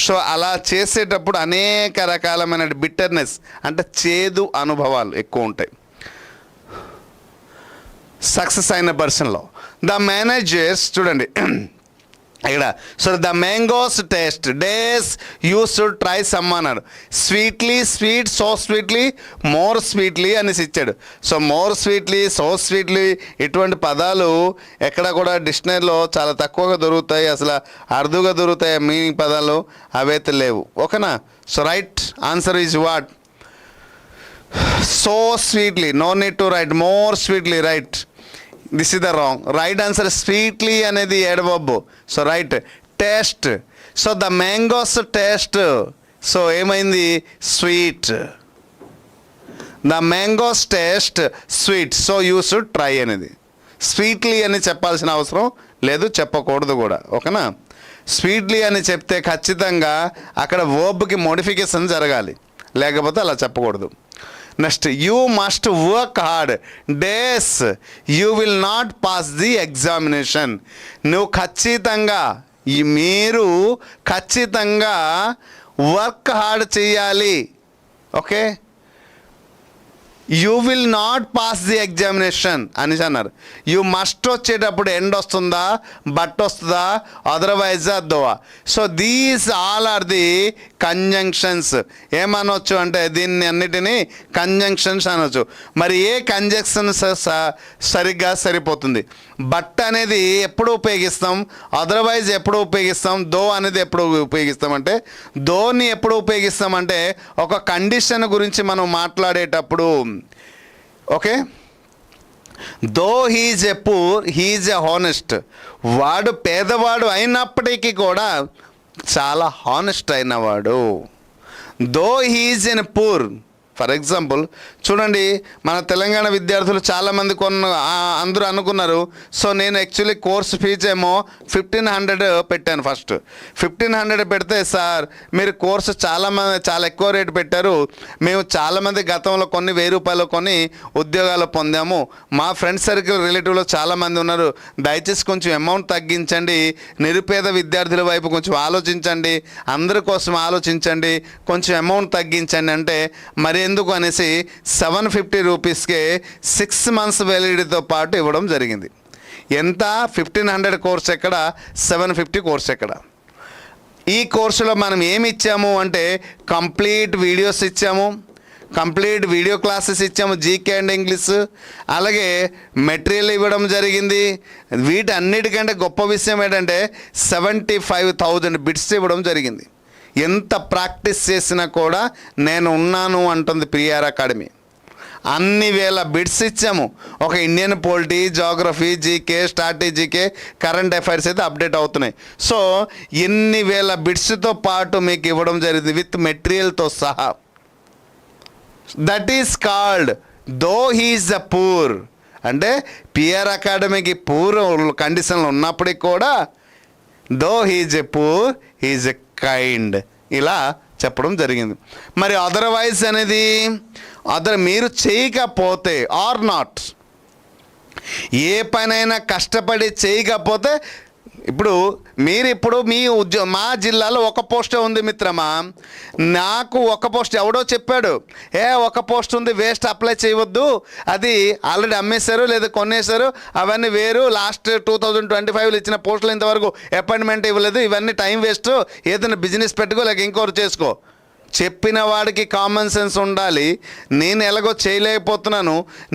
సో అలా చేసేటప్పుడు అనేక రకాలమైన బిట్టర్నెస్ అంటే చేదు అనుభవాలు ఎక్కువ ఉంటాయి సక్సెస్ అయిన పర్సన్లో. ద మేనేజర్స్ చూడండి ఇక్కడ, so the mangoes taste dash you should try some అన్నాడు. Sweetly, sweet, so sweetly, more sweetly అనేసి ఇచ్చాడు. So more sweetly, so sweetly ఇటువంటి పదాలు ఎక్కడ కూడా డిక్షనరీలో చాలా తక్కువగా దొరుకుతాయి, అసలు అరుదుగా దొరుకుతాయి మీనింగ్ పదాలు, అవైతే లేవు, ఓకేనా. So right answer is what, so sweetly. No need to write more sweetly, right. This is the wrong. Right answer sweetly అనేది adverb. So right. Taste, so the mangoes taste, so ఏమైంది, sweet. The mangoes taste sweet, so you should try అనేది. స్వీట్లీ అని చెప్పాల్సిన అవసరం లేదు, చెప్పకూడదు కూడా, ఓకేనా. స్వీట్లీ అని చెప్తే ఖచ్చితంగా అక్కడ వర్బ్కి మోడిఫికేషన్ జరగాలి, లేకపోతే అలా చెప్పకూడదు. Next, you must work hard dash you will not pass the examination. నువ్వు ఖచ్చితంగా, మీరు ఖచ్చితంగా వర్క్ హార్డ్ చేయాలి, okay. You will not pass the examination అనేసి అన్నారు. యూ మస్ట్ వచ్చేటప్పుడు ఎండ్ వస్తుందా, బట్ వస్తుందా, అదర్వైజ్ దోవా. So these all are the conjunctions. ఏమనొచ్చు అంటే దీన్ని అన్నిటినీ కంజంక్షన్స్ అనొచ్చు. మరి ఏ కంజంక్షన్ సరిగ్గా సరిపోతుంది? బట్ అనేది ఎప్పుడు ఉపయోగిస్తాం, అదర్వైజ్ ఎప్పుడు ఉపయోగిస్తాం, దో అనేది ఎప్పుడు ఉపయోగిస్తాం అంటే, దోని ఎప్పుడు ఉపయోగిస్తామంటే ఒక కండిషన్ గురించి మనం మాట్లాడేటప్పుడు, okay. Though he's a poor he's a honest. వాడు పేదవాడు అయినప్పటికీ కూడా చాలా హానెస్ట్ అయినవాడు. Though he's an poor for example చూడండి, మన తెలంగాణ విద్యార్థులు చాలామంది అందరూ అనుకున్నారు. సో నేను యాక్చువల్లీ కోర్స్ ఫీజు ఏమో 1500 పెట్టాను. ఫస్ట్ 1500 పెడితే, సార్ మీరు కోర్సు చాలా ఎక్కువ రేటు పెట్టారు, మేము చాలామంది గతంలో కొన్ని 1000 రూపాయలు కొని ఉద్యోగాలు పొందాము, మా ఫ్రెండ్ సర్కిల్ రిలేటివ్లో చాలామంది ఉన్నారు, దయచేసి కొంచెం అమౌంట్ తగ్గించండి, నిరుపేద విద్యార్థుల వైపు కొంచెం ఆలోచించండి, అందరి కోసం ఆలోచించండి, కొంచెం అమౌంట్ తగ్గించండి అంటే, మరి ఎందుకు అనేసి 750 రూపీస్కే 6 months వ్యాలిడిటీతో పాటు ఇవ్వడం జరిగింది. ఎంత? 1500 కోర్స్ ఎక్కడ, 750 కోర్స్ ఎక్కడ? ఈ కోర్సులో మనం ఏమి ఇచ్చాము అంటే కంప్లీట్ వీడియోస్ ఇచ్చాము, కంప్లీట్ వీడియో క్లాసెస్ ఇచ్చాము, జీకే అండ్ ఇంగ్లీష్, అలాగే మెటీరియల్ ఇవ్వడం జరిగింది. వీటన్నిటికంటే గొప్ప విషయం ఏంటంటే 75,000 బిట్స్ ఇవ్వడం జరిగింది. ఎంత ప్రాక్టీస్ చేసినా కూడా నేను ఉన్నాను అంటుంది పిఆర్ అకాడమీ. అన్ని వేల బిట్స్ ఇచ్చాము. ఒక ఇండియన్ పొలిటీ, జాగ్రఫీ, జీకే, స్ట్రాటజీకే, కరెంట్ అఫైర్స్ అయితే అప్డేట్ అవుతున్నాయి. సో ఎన్ని వేల బిట్స్తో పాటు మీకు ఇవ్వడం జరిగింది విత్ మెటీరియల్తో సహా. That is called though he is the poor. అంటే పిఆర్ అకాడమీకి పూర్ కండిషన్లు ఉన్నప్పటికీ కూడా though he's a poor he's a kind, ఇలా చెప్పడం జరిగింది. మరి అదర్వైజ్ అనేది మీరు చేయకపోతే ఆర్ నాట్, ఏ పనైనా కష్టపడి చేయకపోతే, ఇప్పుడు మా జిల్లాలో ఒక పోస్టే ఉంది మిత్రమా, నాకు ఒక పోస్ట్ ఎవడో చెప్పాడు, ఒక పోస్ట్ ఉంది వేస్ట్, అప్లై చేయవద్దు, అది ఆల్రెడీ అమ్మేశారు లేదా కొనేశారు, అవన్నీ వేరు, లాస్ట్ 2025లో ఇచ్చిన పోస్టులు ఇంతవరకు అపాయింట్మెంట్ ఇవ్వలేదు, ఇవన్నీ టైం వేస్ట్, ఏదైనా బిజినెస్ పెట్టుకో లేక ఇంకోటి చేసుకో. చెప్పిన వాడికి కామన్ సెన్స్ ఉండాలి. నేను ఎలాగో చేయలేకపోతున్నాను,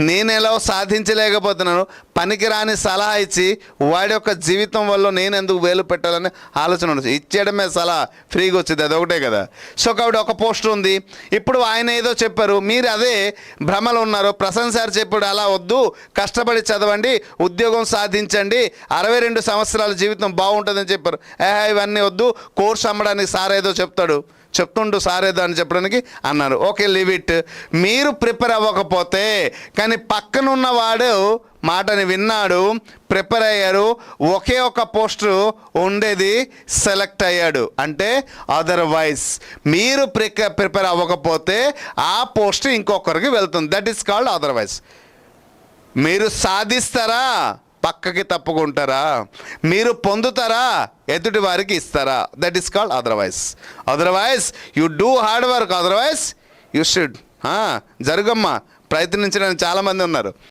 నేను ఎలాగో సాధించలేకపోతున్నాను, పనికిరాని సలహా ఇచ్చి వాడి యొక్క జీవితం వల్ల నేను ఎందుకు వేలు పెట్టాలని ఆలోచన ఉండదు. ఇచ్చేయడమే సలహా, ఫ్రీగా వచ్చింది, అది ఒకటే కదా. సో కాబట్టి ఒక పోస్టర్ ఉంది, ఇప్పుడు ఆయన ఏదో చెప్పారు, మీరు అదే భ్రమలో ఉన్నారు. ప్రశాంత్ సార్ చెప్పాడు అలా వద్దు, కష్టపడి చదవండి, ఉద్యోగం సాధించండి, 62 సంవత్సరాల జీవితం బాగుంటుందని చెప్పారు. ఇవన్నీ వద్దు, కోర్సు అమ్మడానికి సార్ ఏదో చెప్తుండు సార్ ఏదో అని చెప్పడానికి అన్నారు. Okay, leave it. మీరు ప్రిపేర్ అవ్వకపోతే కానీ పక్కనున్నవాడు మాటని విన్నాడు, ప్రిపేర్ అయ్యారు, ఒకే ఒక పోస్టు ఉండేది, సెలెక్ట్ అయ్యాడు అంటే అదర్వైజ్ మీరు ప్రిపేర్ అవ్వకపోతే ఆ పోస్ట్ ఇంకొకరికి వెళ్తుంది. That is called otherwise. మీరు సాధిస్తారా, పక్కకి తప్పుకుంటారా, మీరు పొందుతారా, ఎదుటి వారికి ఇస్తారా, that is called otherwise you do hard work, otherwise you should. జరుగమ్మా, ప్రయత్నించడానికి చాలామంది ఉన్నారు.